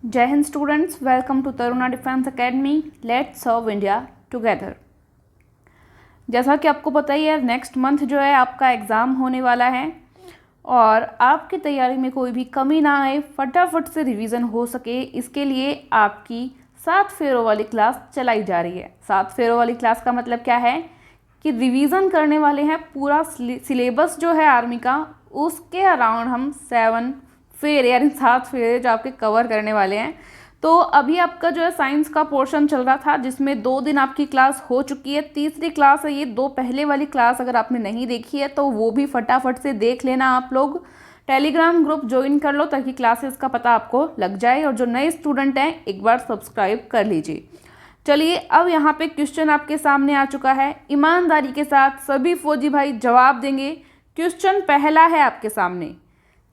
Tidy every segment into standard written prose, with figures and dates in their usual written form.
जय हिंद students, welcome to Taruna defence academy. Let's serve India together. जैसा कि आपको पता ही है, नेक्स्ट मंथ जो है आपका एग्ज़ाम होने वाला है और आपकी तैयारी में कोई भी कमी ना आए, फटाफट से रिवीजन हो सके, इसके लिए आपकी 7 फेरों वाली क्लास चलाई जा रही है। 7 फेरों वाली क्लास का मतलब क्या है कि रिवीजन करने वाले हैं पूरा सिलेबस जो है आर्मी का, उसके अराउंड हम 7 फेरे यानी 7 फेरे जो आपके कवर करने वाले हैं। तो अभी आपका जो है साइंस का पोर्शन चल रहा था, जिसमें 2 दिन आपकी क्लास हो चुकी है। तीसरी क्लास है ये। 2 पहले वाली क्लास अगर आपने नहीं देखी है तो वो भी फटाफट से देख लेना। आप लोग टेलीग्राम ग्रुप ज्वाइन कर लो ताकि क्लासेस का पता आपको लग जाए, और जो नए स्टूडेंट हैं एक बार सब्सक्राइब कर लीजिए। चलिए, अब यहाँ पे क्वेश्चन आपके सामने आ चुका है। ईमानदारी के साथ सभी फौजी भाई जवाब देंगे। क्वेश्चन पहला है आपके सामने,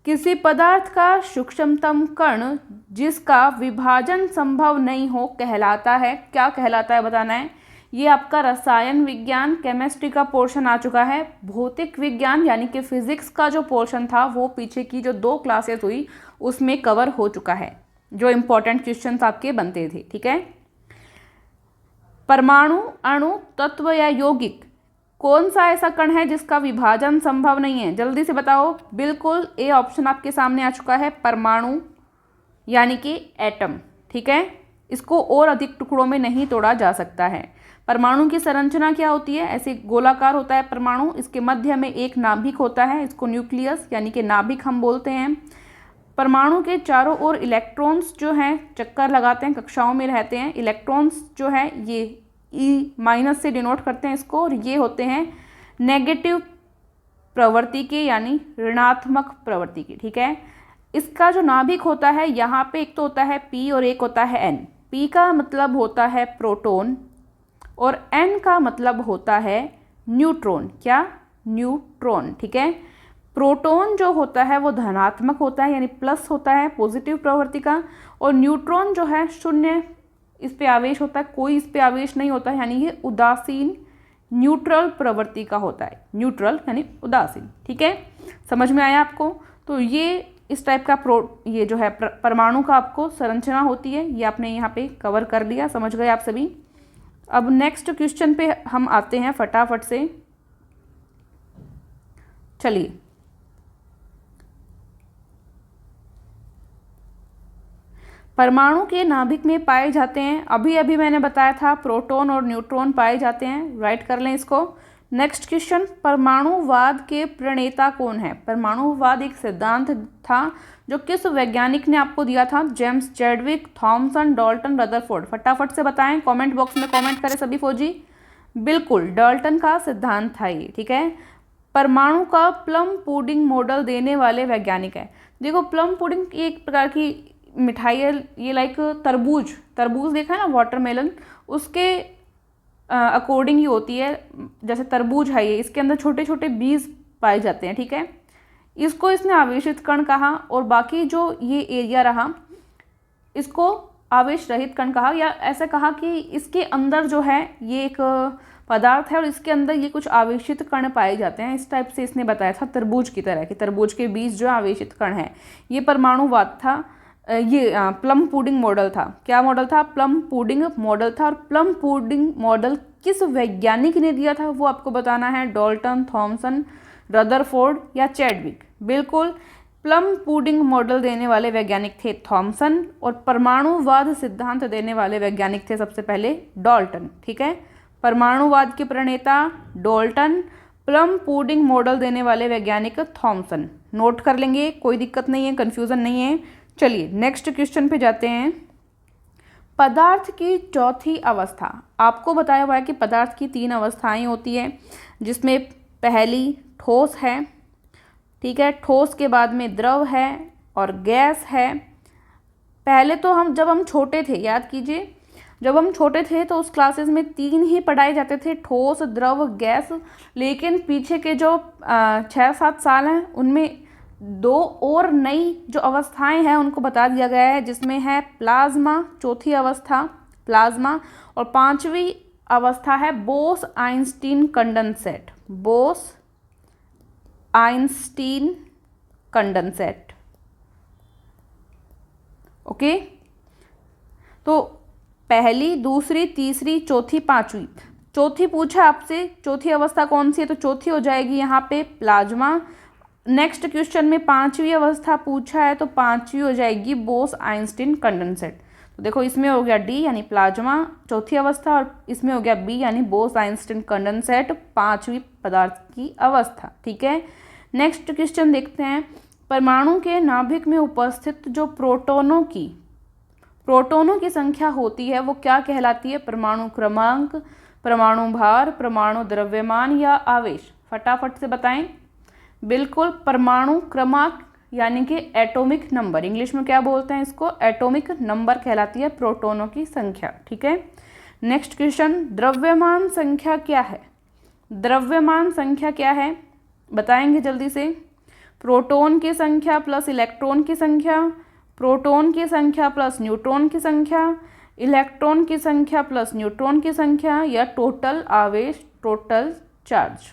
किसी पदार्थ का सूक्ष्मतम कण जिसका विभाजन संभव नहीं हो कहलाता है। क्या कहलाता है बताना है। ये आपका रसायन विज्ञान केमिस्ट्री का पोर्शन आ चुका है। भौतिक विज्ञान यानी कि फिजिक्स का जो पोर्शन था वो पीछे की जो 2 क्लासेस हुई उसमें कवर हो चुका है, जो इम्पोर्टेंट क्वेश्चंस आपके बनते थे। ठीक है, परमाणु, अणु, तत्व या यौगिक, कौन सा ऐसा कण है जिसका विभाजन संभव नहीं है? जल्दी से बताओ। बिल्कुल, ए ऑप्शन आपके सामने आ चुका है, परमाणु यानी कि एटम। ठीक है, इसको और अधिक टुकड़ों में नहीं तोड़ा जा सकता है। परमाणु की संरचना क्या होती है? ऐसे गोलाकार होता है परमाणु। इसके मध्य में एक नाभिक होता है, इसको न्यूक्लियस यानी कि नाभिक हम बोलते हैं। परमाणु के चारों ओर इलेक्ट्रॉन्स जो हैं चक्कर लगाते हैं, कक्षाओं में रहते हैं। इलेक्ट्रॉन्स जो है ये E- से डिनोट करते हैं इसको, और ये होते हैं नेगेटिव प्रवृत्ति के यानी ऋणात्मक प्रवृत्ति के। ठीक है, इसका जो नाभिक होता है यहाँ पे एक तो होता है P और एक होता है N। P का मतलब होता है प्रोटॉन और N का मतलब होता है न्यूट्रॉन। क्या? न्यूट्रॉन। ठीक है, प्रोटॉन जो होता है वो धनात्मक होता है यानी प्लस होता है, पॉजिटिव प्रवृत्ति का, और न्यूट्रॉन जो है शून्य इस पे आवेश होता है, कोई इस पे आवेश नहीं होता है, यानी ये उदासीन न्यूट्रल प्रवृत्ति का होता है। न्यूट्रल यानी उदासीन। ठीक है, समझ में आया आपको? तो ये इस टाइप का ये जो है परमाणु का आपको संरचना होती है, ये आपने यहाँ पे कवर कर लिया। समझ गए आप सभी? अब नेक्स्ट क्वेश्चन पे हम आते हैं फटाफट से। चलिए, परमाणु के नाभिक में पाए जाते हैं, अभी अभी मैंने बताया था, प्रोटॉन और न्यूट्रॉन पाए जाते हैं। राइट कर लें इसको। नेक्स्ट क्वेश्चन, परमाणुवाद के प्रणेता कौन है? परमाणुवाद एक सिद्धांत था जो किस वैज्ञानिक ने आपको दिया था? James Chadwick, Thomson, Dalton, Rutherford. फटाफट से बताएं, कमेंट बॉक्स में कमेंट करें सभी फौजी। बिल्कुल, डाल्टन का सिद्धांत था ये। ठीक है, परमाणु का प्लम पुडिंग मॉडल देने वाले वैज्ञानिक है। देखो, प्लम पुडिंग एक प्रकार की मिठाई है, ये लाइक तरबूज देखा है ना, वाटरमेलन, उसके अकॉर्डिंग ही होती है। जैसे तरबूज है ये, इसके अंदर छोटे छोटे बीज पाए जाते हैं। ठीक है, इसको इसने आवेशित कण कहा, और बाकी जो ये एरिया रहा इसको आवेश रहित कण कहा, या ऐसा कहा कि इसके अंदर जो है ये एक पदार्थ है और इसके अंदर ये कुछ आवेशित कण पाए जाते हैं। इस टाइप से इसने बताया था, तरबूज की तरह कि तरबूज के बीज जो आवेशित कण है। ये परमाणुवाद था। ये प्लम पुडिंग मॉडल था। क्या मॉडल था? प्लम पुडिंग मॉडल था। और प्लम पुडिंग मॉडल किस वैज्ञानिक ने दिया था वो आपको बताना है। डाल्टन, थॉमसन, रदरफोर्ड या चैडविक। बिल्कुल, प्लम पुडिंग मॉडल देने वाले वैज्ञानिक थे थॉमसन, और परमाणुवाद सिद्धांत देने वाले वैज्ञानिक थे सबसे पहले डाल्टन। ठीक है, परमाणुवाद के प्रणेता डाल्टन, प्लम पुडिंग मॉडल देने वाले वैज्ञानिक थॉमसन। नोट कर लेंगे, कोई दिक्कत नहीं है, कन्फ्यूज़न नहीं है। चलिए नेक्स्ट क्वेश्चन पे जाते हैं। पदार्थ की चौथी अवस्था। आपको बताया हुआ है कि पदार्थ की 3 अवस्थाएं होती है, जिसमें पहली ठोस है। ठीक है, ठोस के बाद में द्रव है और गैस है। पहले तो जब हम छोटे थे, याद कीजिए, जब हम छोटे थे तो उस क्लासेस में 3 ही पढ़ाए जाते थे, ठोस, द्रव, गैस। लेकिन पीछे के जो 6-7 साल हैं उनमें 2 और नई जो अवस्थाएं हैं उनको बता दिया गया है, जिसमें है प्लाज्मा, चौथी अवस्था प्लाज्मा, और 5वीं अवस्था है Bose Einstein condensate. Bose Einstein condensate. Okay, तो पहली, दूसरी, तीसरी, चौथी, पांचवी। चौथी पूछा आपसे, चौथी अवस्था कौन सी है, तो चौथी हो जाएगी यहाँ पे प्लाज्मा। नेक्स्ट क्वेश्चन में पांचवी अवस्था पूछा है, तो पांचवी हो जाएगी बोस आइंस्टीन कंडेंसेट। तो देखो इसमें हो गया डी यानी प्लाज्मा चौथी अवस्था, और इसमें हो गया बी यानी बोस आइंस्टीन कंडेंसेट पांचवी पदार्थ की अवस्था। ठीक है, नेक्स्ट क्वेश्चन देखते हैं। परमाणु के नाभिक में उपस्थित जो प्रोटोनों की संख्या होती है वो क्या कहलाती है? परमाणु क्रमांक, परमाणु भार, परमाणु द्रव्यमान या आवेश? फटाफट से बताएं। बिल्कुल, परमाणु क्रमांक यानी कि एटॉमिक नंबर, इंग्लिश में क्या बोलते हैं इसको? एटॉमिक नंबर कहलाती है प्रोटोनों की संख्या। ठीक है, नेक्स्ट क्वेश्चन, द्रव्यमान संख्या क्या है? द्रव्यमान संख्या क्या है बताएंगे जल्दी से। प्रोटॉन की संख्या प्लस इलेक्ट्रॉन की संख्या, प्रोटॉन की संख्या प्लस न्यूट्रॉन की संख्या, इलेक्ट्रॉन की संख्या प्लस न्यूट्रॉन की संख्या, या टोटल आवेश, टोटल चार्ज?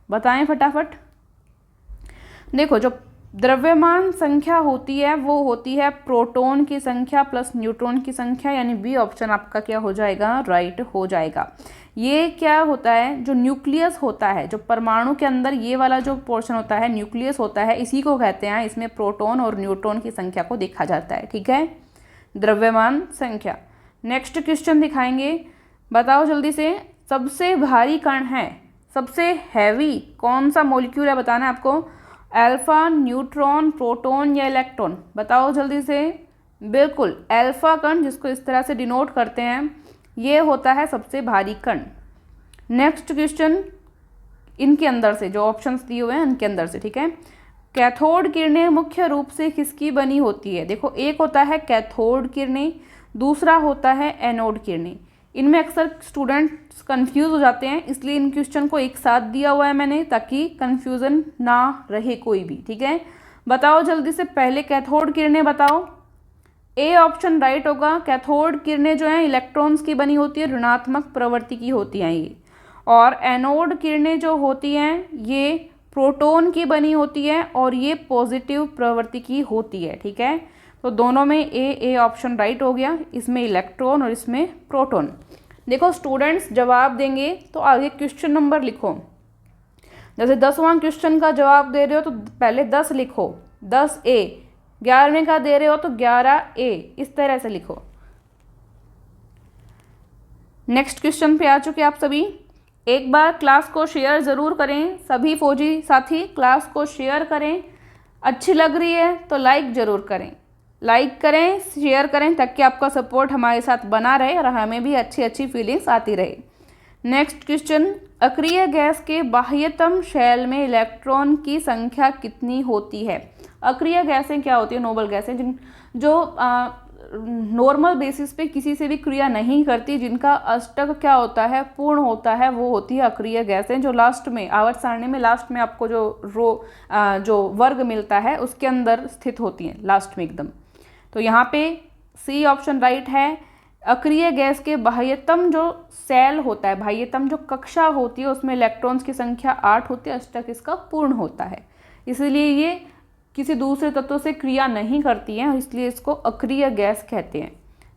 बताएं फटाफट। देखो, जो द्रव्यमान संख्या होती है वो होती है प्रोटॉन की संख्या प्लस न्यूट्रॉन की संख्या, यानी बी ऑप्शन आपका क्या हो जाएगा? राइट हो जाएगा। ये क्या होता है? जो न्यूक्लियस होता है, जो परमाणु के अंदर ये वाला जो पोर्शन होता है न्यूक्लियस होता है, इसी को कहते हैं, इसमें प्रोटॉन और न्यूट्रॉन की संख्या को देखा जाता है। ठीक है, द्रव्यमान संख्या। नेक्स्ट क्वेश्चन दिखाएंगे, बताओ जल्दी से। सबसे भारी कण है, सबसे हैवी कौन सा मॉलिक्यूल है बताना है आपको? अल्फा, न्यूट्रॉन, प्रोटॉन या इलेक्ट्रॉन? बताओ जल्दी से। बिल्कुल, अल्फा कण, जिसको इस तरह से डिनोट करते हैं, ये होता है सबसे भारी कण। नेक्स्ट क्वेश्चन, इनके अंदर से जो ऑप्शंस दिए हुए हैं उनके अंदर से। ठीक है, कैथोड किरणें मुख्य रूप से किसकी बनी होती है? देखो, एक होता है कैथोड किरणें, दूसरा होता है एनोड किरणें। इनमें अक्सर स्टूडेंट्स कंफ्यूज हो जाते हैं, इसलिए इन क्वेश्चन को एक साथ दिया हुआ है मैंने, ताकि कंफ्यूजन ना रहे कोई भी। ठीक है, बताओ जल्दी से। पहले कैथोड किरणें बताओ। ए ऑप्शन राइट होगा। कैथोड किरणें जो हैं इलेक्ट्रॉन्स की बनी होती है, ऋणात्मक प्रवृत्ति की होती हैं ये। और एनोड किरणें जो होती हैं ये प्रोटॉन की बनी होती है, और ये पॉजिटिव प्रवृत्ति की होती है। ठीक है, तो दोनों में ए ऑप्शन राइट हो गया, इसमें इलेक्ट्रॉन और इसमें प्रोटॉन। देखो स्टूडेंट्स, जवाब देंगे तो आगे क्वेश्चन नंबर लिखो। जैसे 10वां क्वेश्चन का जवाब दे रहे हो तो पहले 10 लिखो, 10A। 11वें का दे रहे हो तो 11A, इस तरह से लिखो। नेक्स्ट क्वेश्चन पे आ चुके आप सभी। एक बार क्लास को शेयर ज़रूर करें, सभी फौजी साथी क्लास को शेयर करें। अच्छी लग रही है तो लाइक ज़रूर करें, लाइक करें, शेयर करें, ताकि आपका सपोर्ट हमारे साथ बना रहे और हमें भी अच्छी अच्छी फीलिंग्स आती रहे। नेक्स्ट क्वेश्चन, अक्रिय गैस के बाह्यतम शेल में इलेक्ट्रॉन की संख्या कितनी होती है? अक्रिय गैसें क्या होती है? नोबल गैसें जो नॉर्मल बेसिस पे किसी से भी क्रिया नहीं करती, जिनका अष्टक क्या होता है? पूर्ण होता है, वो होती है अक्रिय गैसें, जो लास्ट में आवर्त सारणी में लास्ट में आपको जो वर्ग मिलता है उसके अंदर स्थित होती हैं, लास्ट में एकदम। तो यहाँ पे सी ऑप्शन राइट है। अक्रिय गैस के बाह्यतम जो सेल होता है, बाह्यतम जो कक्षा होती है, उसमें इलेक्ट्रॉन्स की संख्या 8 होती है, अष्टक इसका पूर्ण होता है, इसलिए ये किसी दूसरे तत्व से क्रिया नहीं करती है, इसलिए इसको अक्रिय गैस कहते हैं।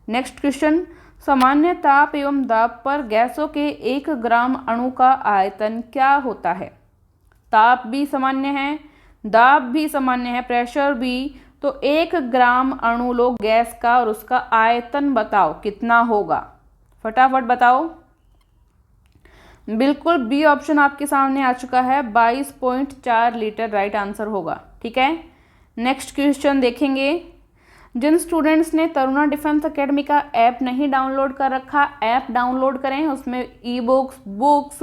नेक्स्ट क्वेश्चन, सामान्य ताप एवं दाब पर गैसों के 1 ग्राम अणु का आयतन क्या होता है? ताप भी सामान्य है, दाब भी सामान्य है, प्रेशर भी, तो 1 ग्राम अणु लो गैस का और उसका आयतन बताओ कितना होगा? फटाफट बताओ। बिल्कुल, बी ऑप्शन आपके सामने आ चुका है, 22.4 लीटर राइट आंसर होगा। ठीक है, नेक्स्ट क्वेश्चन देखेंगे। जिन स्टूडेंट्स ने तरुणा डिफेंस एकेडमी का ऐप नहीं डाउनलोड कर रखा, ऐप डाउनलोड करें। उसमें ई बुक्स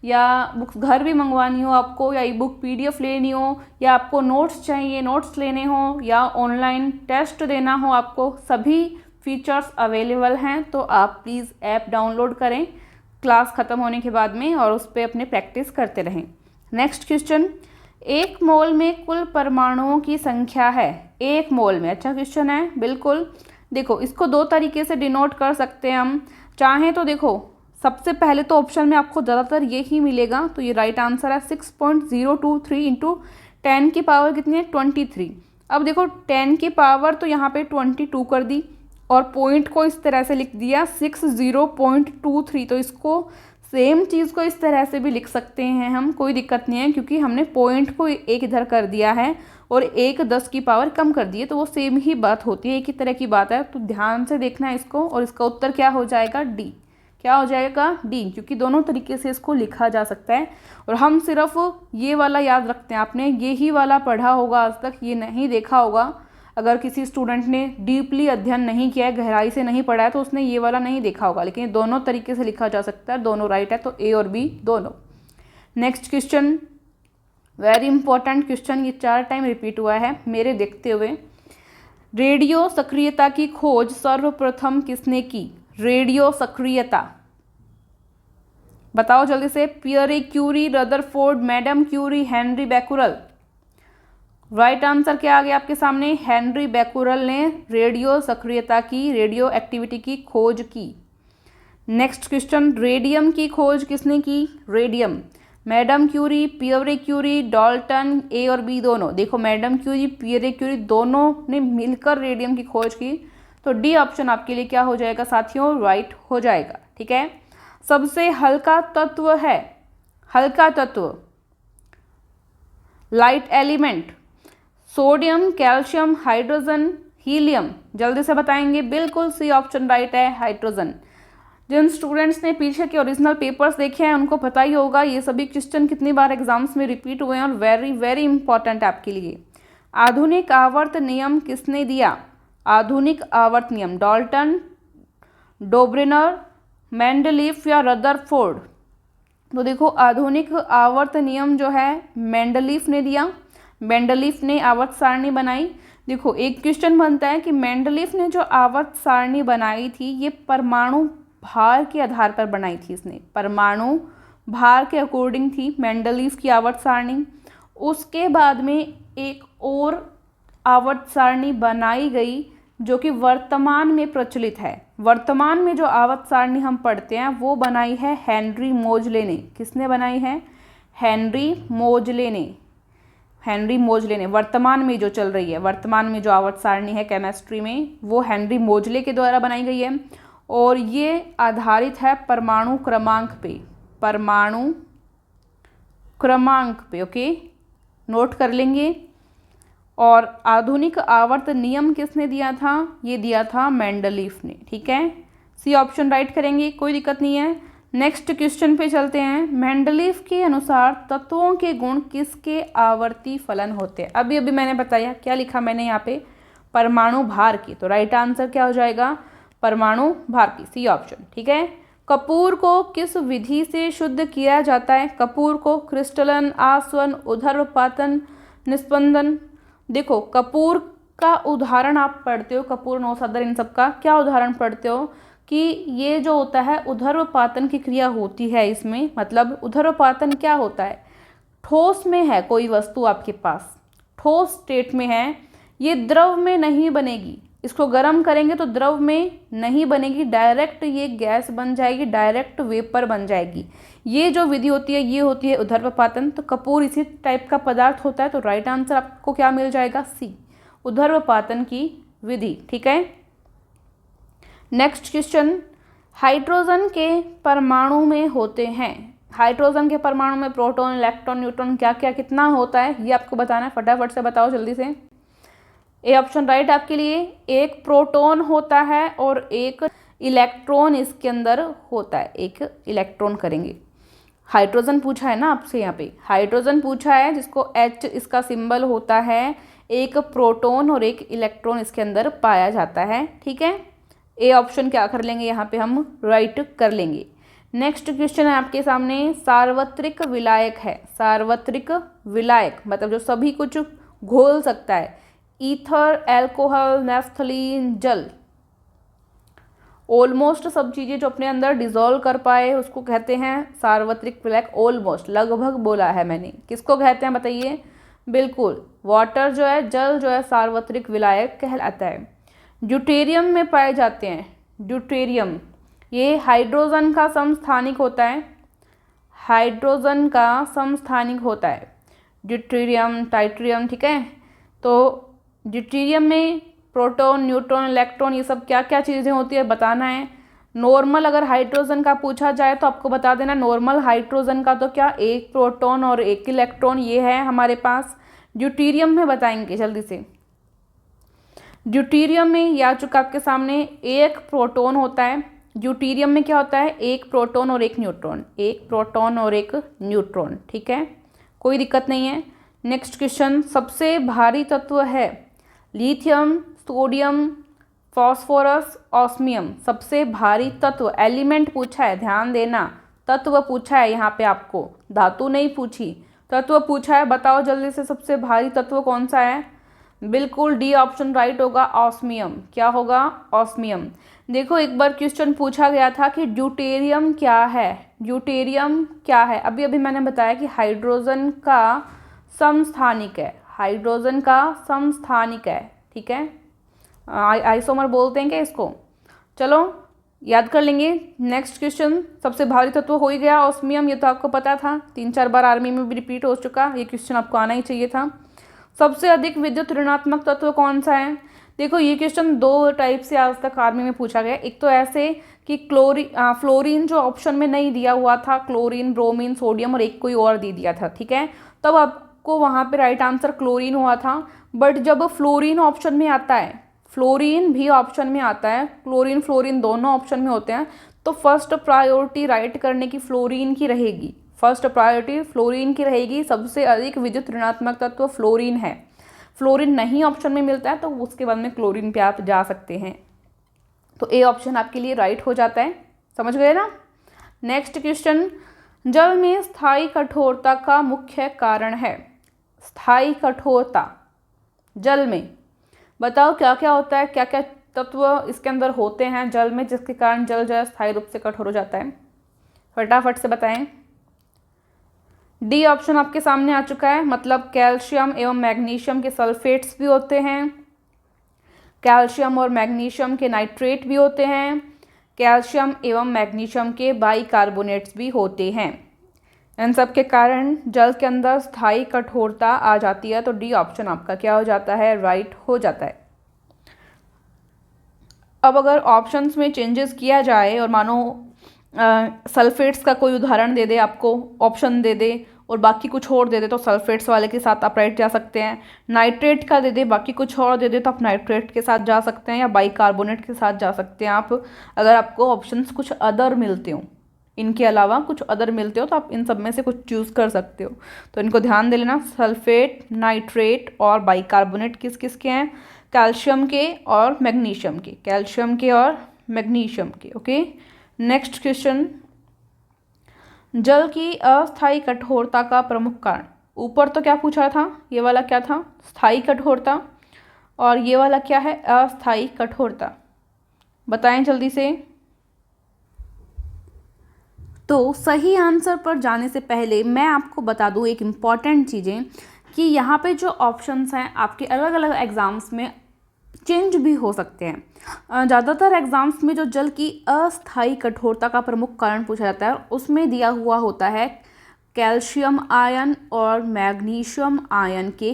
या बुक्स घर भी मंगवानी हो आपको, या ई बुक PDF लेनी हो, या आपको नोट्स चाहिए, नोट्स लेने हो, या ऑनलाइन टेस्ट देना हो, आपको सभी फीचर्स अवेलेबल हैं। तो आप प्लीज़ ऐप डाउनलोड करें क्लास ख़त्म होने के बाद में, और उस पर अपने प्रैक्टिस करते रहें। नेक्स्ट क्वेश्चन, 1 मोल में कुल परमाणुओं की संख्या है? 1 मोल में, अच्छा क्वेश्चन है। बिल्कुल, देखो इसको 2 तरीके से डिनोट कर सकते हैं हम। चाहें तो देखो, सबसे पहले तो ऑप्शन में आपको ज़्यादातर यही मिलेगा, तो ये राइट आंसर है। 6.023 इंटू 10 की पावर कितनी है? 23। अब देखो 10 की पावर तो यहाँ पे 22 कर दी, और पॉइंट को इस तरह से लिख दिया 60.23। तो इसको सेम चीज़ को इस तरह से भी लिख सकते हैं हम, कोई दिक्कत नहीं है, क्योंकि हमने पॉइंट को एक इधर कर दिया है और एक 10 की पावर कम कर दी है, तो वो सेम ही बात होती है, एक ही तरह की बात है। तो ध्यान से देखना है इसको, और इसका उत्तर क्या हो जाएगा? डी। क्या हो जाएगा? डी, क्योंकि दोनों तरीके से इसको लिखा जा सकता है। और हम सिर्फ ये वाला याद रखते हैं, आपने यही वाला पढ़ा होगा आज तक, ये नहीं देखा होगा। अगर किसी स्टूडेंट ने डीपली अध्ययन नहीं किया है, गहराई से नहीं पढ़ा है, तो उसने ये वाला नहीं देखा होगा, लेकिन ये दोनों तरीके से लिखा जा सकता है, दोनों राइट है, तो ए और बी दोनों। Next question, very important question, ये 4 टाइम रिपीट हुआ है मेरे देखते हुए। रेडियो सक्रियता की खोज सर्वप्रथम किसने की? रेडियो सक्रियता बताओ जल्दी से। Pierre Curie, Rutherford, madam Curie, Henri Becquerel. Right answer क्या आ गया आपके सामने? हेनरी बैकुरल ने रेडियो सक्रियता की, रेडियो एक्टिविटी की खोज की। नेक्स्ट क्वेश्चन, रेडियम की खोज किसने की? Radium, madam Curie, Pierre Curie, Dalton, A और बी दोनों। देखो मैडम क्यूरी, पियरे क्यूरी दोनों ने मिलकर रेडियम की खोज की, तो डी ऑप्शन आपके लिए क्या हो जाएगा साथियों? राइट हो जाएगा। ठीक है। सबसे हल्का तत्व है, हल्का तत्व, light element, sodium, calcium, hydrogen, helium. जल्दी से बताएंगे। बिल्कुल सी ऑप्शन राइट है, हाइड्रोजन। जिन स्टूडेंट्स ने पीछे के ओरिजिनल पेपर्स देखे हैं उनको पता ही होगा, ये सभी क्वेश्चन कितनी बार एग्जाम्स में रिपीट हुए हैं और वेरी वेरी इंपॉर्टेंट है आपके लिए। आधुनिक आवर्त नियम किसने दिया? आधुनिक आवर्त नियम, डाल्टन, डोब्रेनर, मेंडलीफ या रदरफोर्ड। तो देखो आधुनिक आवर्त नियम जो है मेंडलीफ ने दिया, मेंडलीफ ने आवर्त सारणी बनाई। देखो एक क्वेश्चन बनता है कि मेंडलीफ ने जो आवर्त सारणी बनाई थी ये परमाणु भार के आधार पर बनाई थी, इसने परमाणु भार के अकॉर्डिंग थी मेंडलीफ की आवर्त सारणी। उसके बाद में एक और आवर्त सारणी बनाई गई जो कि वर्तमान में प्रचलित है। वर्तमान में जो आवर्त सारणी हम पढ़ते हैं वो बनाई है हेनरी मोजले ने। किसने बनाई है? हेनरी मोजले ने। हेनरी मोजले ने वर्तमान में जो चल रही है, वर्तमान में जो आवर्त सारणी है केमिस्ट्री में, वो हेनरी मोजले के द्वारा बनाई गई है और ये आधारित है परमाणु क्रमांक पे, परमाणु क्रमांक पे। ओके, नोट कर लेंगे। और आधुनिक आवर्त नियम किसने दिया था? ये दिया था मेंडलीफ ने। ठीक है, सी ऑप्शन राइट करेंगे, कोई दिक्कत नहीं है। नेक्स्ट क्वेश्चन पे चलते हैं। मेंडलीफ के अनुसार तत्वों के गुण किसके आवर्ती फलन होते हैं? अभी अभी मैंने बताया, क्या लिखा मैंने यहाँ पे? परमाणु भार की। तो राइट आंसर क्या हो जाएगा? परमाणु भार की, सी ऑप्शन। ठीक है। कपूर को किस विधि से शुद्ध किया जाता है? कपूर को क्रिस्टलन, आसवन, ऊर्ध्वपातन, निस्पंदन। देखो कपूर का उदाहरण आप पढ़ते हो, कपूर, नौसदर, इन सब का क्या उदाहरण पढ़ते हो कि ये जो होता है ऊर्ध्वपातन की क्रिया होती है इसमें। मतलब ऊर्ध्वपातन क्या होता है? ठोस में है कोई वस्तु आपके पास, ठोस स्टेट में है, ये द्रव में नहीं बनेगी। इसको गर्म करेंगे तो द्रव में नहीं बनेगी, डायरेक्ट ये गैस बन जाएगी, डायरेक्ट वेपर बन जाएगी। ये जो विधि होती है ये होती है ऊर्ध्वपातन। तो कपूर इसी टाइप का पदार्थ होता है। तो राइट आंसर आपको क्या मिल जाएगा? सी, ऊर्ध्वपातन की विधि। ठीक है। नेक्स्ट क्वेश्चन, हाइड्रोजन के परमाणु में होते हैं, हाइड्रोजन के परमाणु में प्रोटॉन, इलेक्ट्रॉन, न्यूट्रॉन क्या क्या कितना होता है ये आपको बताना है। फटाफट से बताओ जल्दी से। ए ऑप्शन राइट आपके लिए। एक प्रोटॉन होता है और एक इलेक्ट्रॉन इसके अंदर होता है, एक इलेक्ट्रॉन करेंगे। हाइड्रोजन पूछा है ना आपसे, यहाँ पे हाइड्रोजन पूछा है जिसको H इसका सिंबल होता है। एक प्रोटॉन और एक इलेक्ट्रॉन इसके अंदर पाया जाता है। ठीक है, ए ऑप्शन क्या कर लेंगे यहाँ पे हम? राइट कर लेंगे। नेक्स्ट क्वेश्चन है आपके सामने, सार्वत्रिक विलायक है। सार्वत्रिक विलायक मतलब जो सभी कुछ घोल सकता है। ईथर, एल्कोहल, नेफ्थलीन, जल, ऑलमोस्ट सब चीज़ें जो अपने अंदर डिजोल्व कर पाए उसको कहते हैं सार्वत्रिक विलायक। ऑलमोस्ट, लगभग बोला है मैंने। किसको कहते हैं बताइए? बिल्कुल, वाटर जो है, जल जो है सार्वत्रिक विलायक कहलाता है। ड्यूटेरियम में पाए जाते हैं। ड्यूटेरियम ये हाइड्रोजन का समस्थानिक होता है, हाइड्रोजन का समस्थानिक होता है ड्यूटेरियम, टाइट्रियम। ठीक है, तो ड्यूटेरियम में प्रोटॉन, न्यूट्रॉन, इलेक्ट्रॉन, ये सब क्या क्या चीज़ें होती है बताना है। नॉर्मल अगर हाइड्रोजन का पूछा जाए तो आपको बता देना, नॉर्मल हाइड्रोजन का तो क्या, एक प्रोटॉन और एक इलेक्ट्रॉन, ये है हमारे पास। ड्यूटेरियम में बताएंगे जल्दी से। ड्यूटेरियम में ये आ चुका आपके सामने, एक प्रोटॉन होता है। ड्यूटेरियम में क्या होता है, एक प्रोटॉन और एक न्यूट्रॉन, एक प्रोटॉन और एक न्यूट्रॉन, ठीक है, कोई दिक्कत नहीं है। नेक्स्ट क्वेश्चन, सबसे भारी तत्व है लिथियम, सोडियम, फॉस्फोरस, ऑस्मियम। सबसे भारी तत्व, एलिमेंट पूछा है, ध्यान देना, तत्व पूछा है यहाँ पे आपको, धातु नहीं पूछी, तत्व पूछा है। बताओ जल्दी से सबसे भारी तत्व कौन सा है। बिल्कुल डी ऑप्शन राइट होगा, ऑस्मियम। क्या होगा, ऑस्मियम। देखो एक बार क्वेश्चन पूछा गया था कि ड्यूटेरियम क्या है, ड्यूटेरियम क्या है। अभी अभी मैंने बताया कि हाइड्रोजन का समस्थानिक है, हाइड्रोजन का समस्थानिक है, ठीक है, आइसोमर बोलते हैं क्या इसको। चलो याद कर लेंगे। नेक्स्ट क्वेश्चन, सबसे भारी तत्व हो ही गया ऑस्मियम, ये तो आपको पता था, 3-4 बार आर्मी में भी रिपीट हो चुका, ये क्वेश्चन आपको आना ही चाहिए था। सबसे अधिक विद्युत ऋणात्मक तत्व कौन सा है। देखो ये क्वेश्चन दो टाइप से आज तक आर्मी में पूछा गया। एक तो ऐसे कि फ्लोरीन जो ऑप्शन में नहीं दिया हुआ था, क्लोरीन, ब्रोमीन, सोडियम, और एक कोई और दे दिया था, ठीक है, तब आपको वहाँ पे राइट आंसर क्लोरीन हुआ था। बट जब फ्लोरीन ऑप्शन में आता है, फ्लोरीन भी ऑप्शन में आता है, क्लोरीन फ्लोरीन दोनों ऑप्शन में होते हैं, तो फर्स्ट प्रायोरिटी राइट करने की फ्लोरीन की रहेगी, फर्स्ट प्रायोरिटी फ्लोरीन की रहेगी। सबसे अधिक विद्युत ऋणात्मक तत्व फ्लोरीन है। फ्लोरीन नहीं ऑप्शन में मिलता है तो उसके बाद में क्लोरीन पे आप जा सकते हैं। तो ए ऑप्शन आपके लिए राइट हो जाता है, समझ गए ना। नेक्स्ट क्वेश्चन, जल में स्थायी कठोरता का मुख्य कारण है। स्थायी कठोरता जल में, बताओ क्या क्या होता है, क्या क्या तत्व इसके अंदर होते हैं जल में जिसके कारण जल जो है स्थायी रूप से कठोर हो जाता है, फटाफट से बताएं। डी ऑप्शन आपके सामने आ चुका है, मतलब कैल्शियम एवं मैग्नीशियम के सल्फेट्स भी होते हैं, कैल्शियम और मैग्नीशियम के नाइट्रेट भी होते हैं, कैल्शियम एवं मैग्नीशियम के बाइकार्बोनेट्स भी होते हैं। इन सब के कारण जल के अंदर स्थायी कठोरता आ जाती है। तो डी ऑप्शन आपका क्या हो जाता है, राइट हो जाता है। अब अगर ऑप्शंस में चेंजेस किया जाए और मानो सल्फेट्स का कोई उदाहरण दे दे, आपको ऑप्शन दे दे और बाकी कुछ और दे दे, तो सल्फेट्स वाले के साथ आप राइट जा सकते हैं। नाइट्रेट का दे दे, बाकी कुछ और दे दे, तो आप नाइट्रेट के साथ जा सकते हैं, या बाइकार्बोनेट के साथ जा सकते हैं आप। अगर आपको ऑप्शंस कुछ अदर मिलते हो, इनके अलावा कुछ अदर मिलते हो, तो आप इन सब में से कुछ चूज़ कर सकते हो। तो इनको ध्यान दे लेना, सल्फेट, नाइट्रेट और बाइकार्बोनेट किस किस के हैं, कैल्शियम के और मैग्नीशियम के, कैल्शियम के और मैग्नीशियम के। ओके, नेक्स्ट क्वेश्चन, जल की अस्थायी कठोरता का प्रमुख कारण। ऊपर तो क्या पूछा था, ये वाला क्या था, स्थायी कठोरता, और ये वाला क्या है, अस्थायी कठोरता। बताएं जल्दी से। तो सही आंसर पर जाने से पहले मैं आपको बता दूं एक इम्पॉर्टेंट चीज़ें, कि यहाँ पे जो ऑप्शंस हैं आपके अलग अलग एग्ज़ाम्स में चेंज भी हो सकते हैं। ज़्यादातर एग्ज़ाम्स में जो जल की अस्थायी कठोरता का प्रमुख कारण पूछा जाता है उसमें दिया हुआ होता है कैल्शियम आयन और मैग्नीशियम आयन के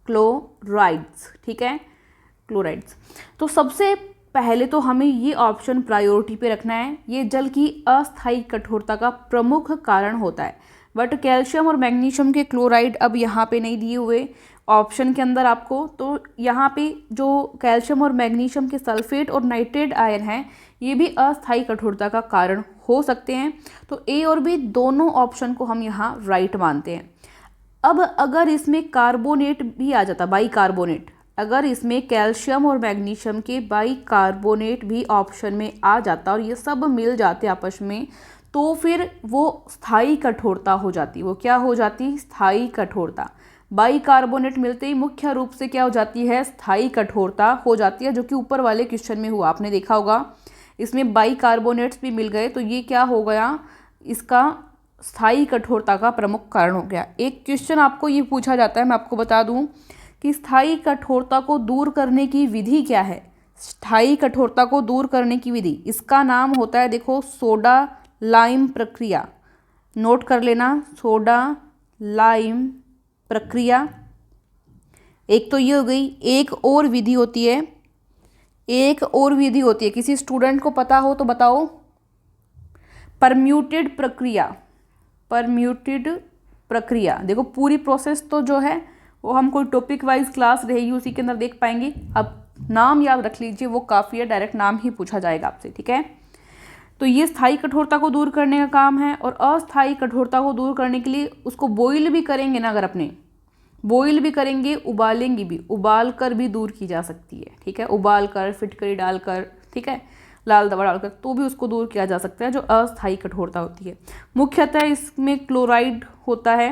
क्लोराइड्स, ठीक है, क्लोराइड्स। तो सबसे पहले तो हमें ये ऑप्शन प्रायोरिटी पे रखना है, ये जल की अस्थायी कठोरता का प्रमुख कारण होता है। बट कैल्शियम और मैग्नीशियम के क्लोराइड अब यहाँ पे नहीं दिए हुए ऑप्शन के अंदर आपको, तो यहाँ पे जो कैल्शियम और मैग्नीशियम के सल्फेट और नाइट्रेट आयन हैं ये भी अस्थायी कठोरता का कारण हो सकते हैं। तो ए और बी दोनों ऑप्शन को हम यहाँ राइट मानते हैं। अब अगर इसमें कार्बोनेट भी आ जाता, बाइकार्बोनेट, अगर इसमें कैल्शियम और मैग्नीशियम के बाइकार्बोनेट भी ऑप्शन में आ जाता और ये सब मिल जाते आपस में, तो फिर वो स्थायी कठोरता हो जाती। वो क्या हो जाती, स्थायी कठोरता। बाइकार्बोनेट मिलते ही मुख्य रूप से क्या हो जाती है, स्थायी कठोरता हो जाती है, जो कि ऊपर वाले क्वेश्चन में हुआ, आपने देखा होगा। इसमें बाइकार्बोनेट्स भी मिल गए तो ये क्या हो गया, इसका स्थायी कठोरता का प्रमुख कारण हो गया। एक क्वेश्चन आपको ये पूछा जाता है, मैं आपको बता दूं कि स्थायी कठोरता को दूर करने की विधि क्या है। स्थायी कठोरता को दूर करने की विधि, इसका नाम होता है, देखो, सोडा लाइम प्रक्रिया। नोट कर लेना, सोडा लाइम प्रक्रिया। एक तो ये हो गई, एक और विधि होती है, एक और विधि होती है, किसी स्टूडेंट को पता हो तो बताओ। परम्यूटेड प्रक्रिया, परम्यूटेड प्रक्रिया। देखो पूरी प्रोसेस तो जो है वो हम कोई टॉपिक वाइज क्लास रहेगी उसी के अंदर देख पाएंगे। अब नाम याद रख लीजिए, वो काफ़ी है, डायरेक्ट नाम ही पूछा जाएगा आपसे, ठीक है। तो ये स्थायी कठोरता को दूर करने का काम है, और अस्थायी कठोरता को दूर करने के लिए उसको बॉईल भी करेंगे ना, अगर अपने बॉईल भी करेंगे, उबालेंगे भी, उबाल कर भी दूर की जा सकती है, ठीक है। उबाल कर, फिटकरी डालकर, ठीक है, लाल दवा डालकर, तो भी उसको दूर किया जा सकता है, जो अस्थायी कठोरता होती है। मुख्यतः इसमें क्लोराइड होता है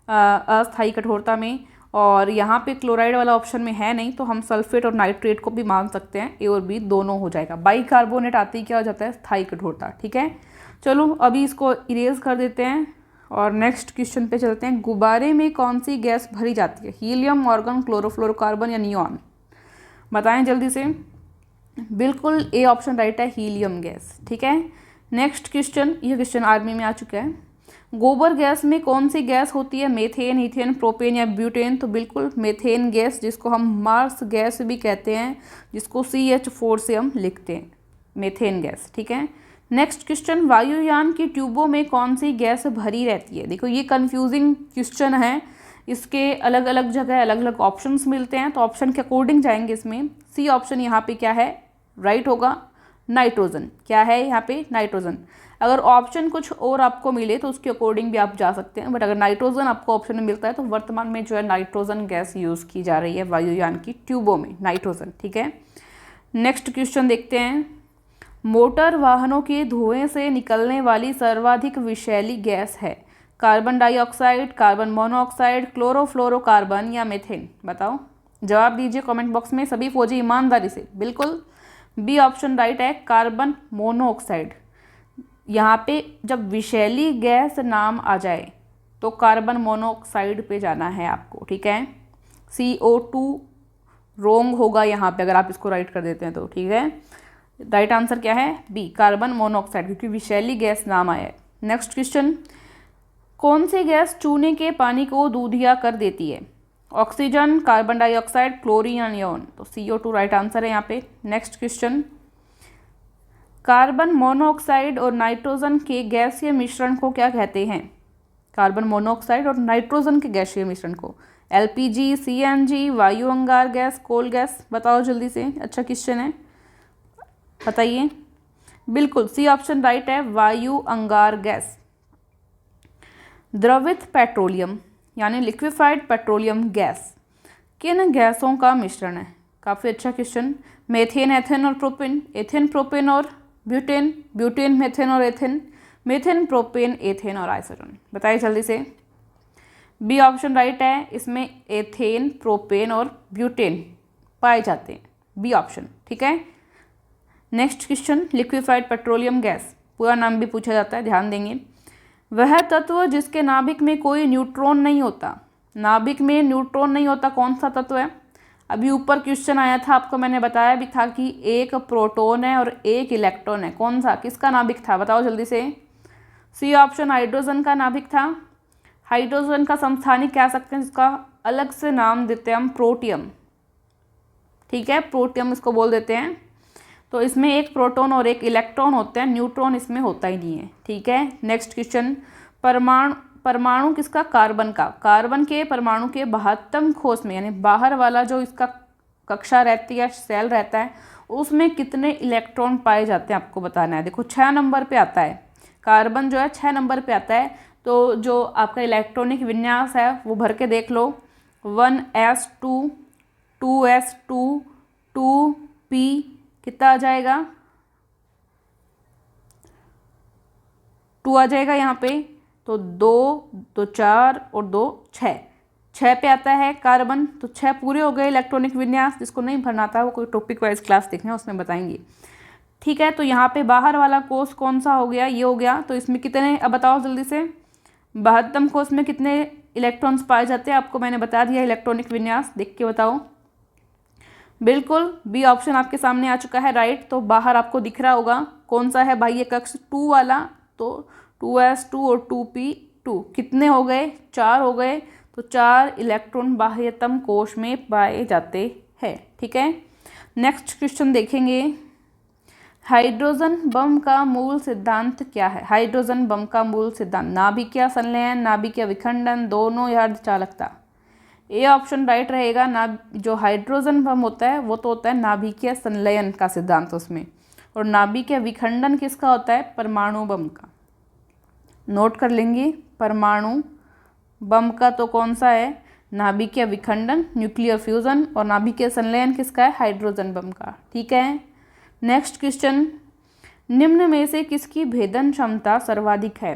अस्थायी कठोरता में, और यहाँ पे क्लोराइड वाला ऑप्शन में है नहीं, तो हम सल्फेट और नाइट्रेट को भी मान सकते हैं, ए और बी दोनों हो जाएगा। बाइकार्बोनेट आते ही क्या हो जाता है, स्थायी कठोरता, ठीक है। चलो अभी इसको इरेज कर देते हैं और नेक्स्ट क्वेश्चन पे चलते हैं। गुब्बारे में कौन सी गैस भरी जाती है, हीलियम, आर्गन, क्लोरोफ्लोरोकार्बन या नियॉन? बताएं जल्दी से। बिल्कुल ए ऑप्शन राइट है, हीलियम गैस, ठीक है। नेक्स्ट क्वेश्चन, ये क्वेश्चन आर्मी में आ चुका है। गोबर गैस में कौन सी गैस होती है, मेथेन, ईथेन, प्रोपेन या ब्यूटेन? तो बिल्कुल मेथेन गैस, जिसको हम मार्स गैस भी कहते हैं, जिसको CH4 से हम लिखते हैं, मेथेन गैस, ठीक है। नेक्स्ट क्वेश्चन, वायुयान की ट्यूबों में कौन सी गैस भरी रहती है? देखो ये कंफ्यूजिंग क्वेश्चन है, इसके अलग अलग जगह अलग अलग ऑप्शंस मिलते हैं, तो ऑप्शन के अकॉर्डिंग जाएंगे इसमें। सी ऑप्शन यहाँ पे क्या है, राइट होगा, नाइट्रोजन। क्या है यहाँ पे, नाइट्रोजन। अगर ऑप्शन कुछ और आपको मिले तो उसके अकॉर्डिंग भी आप जा सकते हैं, बट अगर नाइट्रोजन आपको ऑप्शन में मिलता है तो वर्तमान में जो है नाइट्रोजन गैस यूज़ की जा रही है वायुयान की ट्यूबों में, नाइट्रोजन, ठीक है। नेक्स्ट क्वेश्चन देखते हैं। मोटर वाहनों के धुएं से निकलने वाली सर्वाधिक विषैली गैस है, carbon dioxide, carbon monoxide, chlorofluorocarbon या मीथेन? बताओ, जवाब दीजिए कमेंट बॉक्स में सभी फौजी ईमानदारी से। बिल्कुल बी ऑप्शन राइट है, कार्बन मोनोऑक्साइड। यहाँ पे जब विषैली गैस नाम आ जाए तो कार्बन मोनोऑक्साइड पे जाना है आपको, ठीक है। CO2 रोंग होगा यहाँ पे अगर आप इसको राइट कर देते हैं तो, ठीक है। राइट आंसर क्या है, बी, कार्बन मोनोऑक्साइड, क्योंकि विषैली गैस नाम आया है। नेक्स्ट क्वेश्चन, कौन सी गैस चूने के पानी को दूधिया कर देती है, ऑक्सीजन, कार्बन डाइऑक्साइड, क्लोरीन या नियॉन? तो CO2 राइट आंसर है यहाँ पे। नेक्स्ट क्वेश्चन, कार्बन मोनोऑक्साइड और नाइट्रोजन के गैसीय मिश्रण को क्या कहते हैं? कार्बन मोनोऑक्साइड और नाइट्रोजन के गैसीय मिश्रण को LPG, CNG, वायु अंगार गैस, कोल गैस? बताओ जल्दी से, अच्छा क्वेश्चन है, बताइए। बिल्कुल सी ऑप्शन राइट है, वायु अंगार गैस। द्रवित पेट्रोलियम यानी लिक्विफाइड पेट्रोलियम गैस किन गैसों का मिश्रण है? काफ़ी अच्छा क्वेश्चन। मेथेन, एथेन और प्रोपेन, एथेन, प्रोपेन और ब्यूटेन, ब्यूटेन, मेथेन और एथेन, मेथेन, प्रोपेन, एथेन और आइसोटोन? बताइए जल्दी से। बी ऑप्शन राइट है, इसमें एथेन, प्रोपेन और ब्यूटेन पाए जाते हैं, बी ऑप्शन, ठीक है। Next question, liquefied petroleum gas पूरा नाम भी पूछा जाता है, ध्यान देंगे। वह तत्व जिसके नाभिक में कोई न्यूट्रॉन नहीं होता, नाभिक में न्यूट्रॉन नहीं होता, कौन सा तत्व है? अभी ऊपर क्वेश्चन आया था, आपको मैंने बताया भी था कि एक प्रोटॉन है और एक इलेक्ट्रॉन है, कौन सा, किसका नाभिक था? बताओ जल्दी से। सी ऑप्शन हाइड्रोजन का नाभिक था। हाइड्रोजन का समस्थानिक कह सकते हैं, जिसका अलग से नाम देते हैं हम प्रोटियम, ठीक है, प्रोटियम इसको बोल देते हैं। तो इसमें एक प्रोटॉन और एक इलेक्ट्रॉन होते हैं, न्यूट्रॉन इसमें होता ही नहीं है, ठीक है। नेक्स्ट क्वेश्चन, परमाणु किसका, कार्बन का। कार्बन के परमाणु के 72वें खोस में, यानी बाहर वाला जो इसका कक्षा रहती है, सेल रहता है, उसमें कितने इलेक्ट्रॉन पाए जाते हैं आपको बताना है। देखो 6 नंबर पे आता है, कार्बन जो है 6 नंबर पे आता है, तो जो आपका इलेक्ट्रॉनिक विन्यास है वो भर के देख लो, 1s2, 2s2, 2p, कितना आ जाएगा, 2 आ जाएगा यहाँ पे, तो 2, 2 4 और 2 6, 6 पे आता है कार्बन, तो 6 पूरे हो गए इलेक्ट्रॉनिक विन्यास। जिसको नहीं भरना था वो कोई टॉपिक वाइज क्लास देखना है, उसमें बताएंगे, ठीक है। तो यहाँ पे बाहर वाला कोष कौन सा हो गया, ये हो गया। तो इसमें कितने, अब बताओ जल्दी से, 72वें कोष में कितने इलेक्ट्रॉन्स पाए जाते हैं? आपको मैंने बता दिया इलेक्ट्रॉनिक विन्यास, देख के बताओ। बिल्कुल बी ऑप्शन आपके सामने आ चुका है, राइट। तो बाहर आपको दिख रहा होगा कौन सा है बाह्य कक्ष, 2 वाला, तो 2s2 और 2p2 कितने हो गए, 4 हो गए। तो 4 इलेक्ट्रॉन बाह्यतम कोश में पाए जाते हैं। ठीक है, नेक्स्ट क्वेश्चन देखेंगे। हाइड्रोजन बम का मूल सिद्धांत क्या है? हाइड्रोजन बम का मूल सिद्धांत नाभिकीय संलयन, नाभिकीय विखंडन, दोनों या अर्धचालकता। ए ऑप्शन राइट रहेगा। ना जो हाइड्रोजन बम होता है वो तो होता है नाभिकीय संलयन का सिद्धांत उसमें, और नाभिकीय विखंडन किसका होता है? परमाणु बम का। नोट कर लेंगे, परमाणु बम का तो कौन सा है? नाभिकीय विखंडन, न्यूक्लियर फ्यूजन, और नाभिकीय संलयन किसका है? हाइड्रोजन बम का। ठीक है, नेक्स्ट क्वेश्चन। निम्न में से किसकी भेदन क्षमता सर्वाधिक है?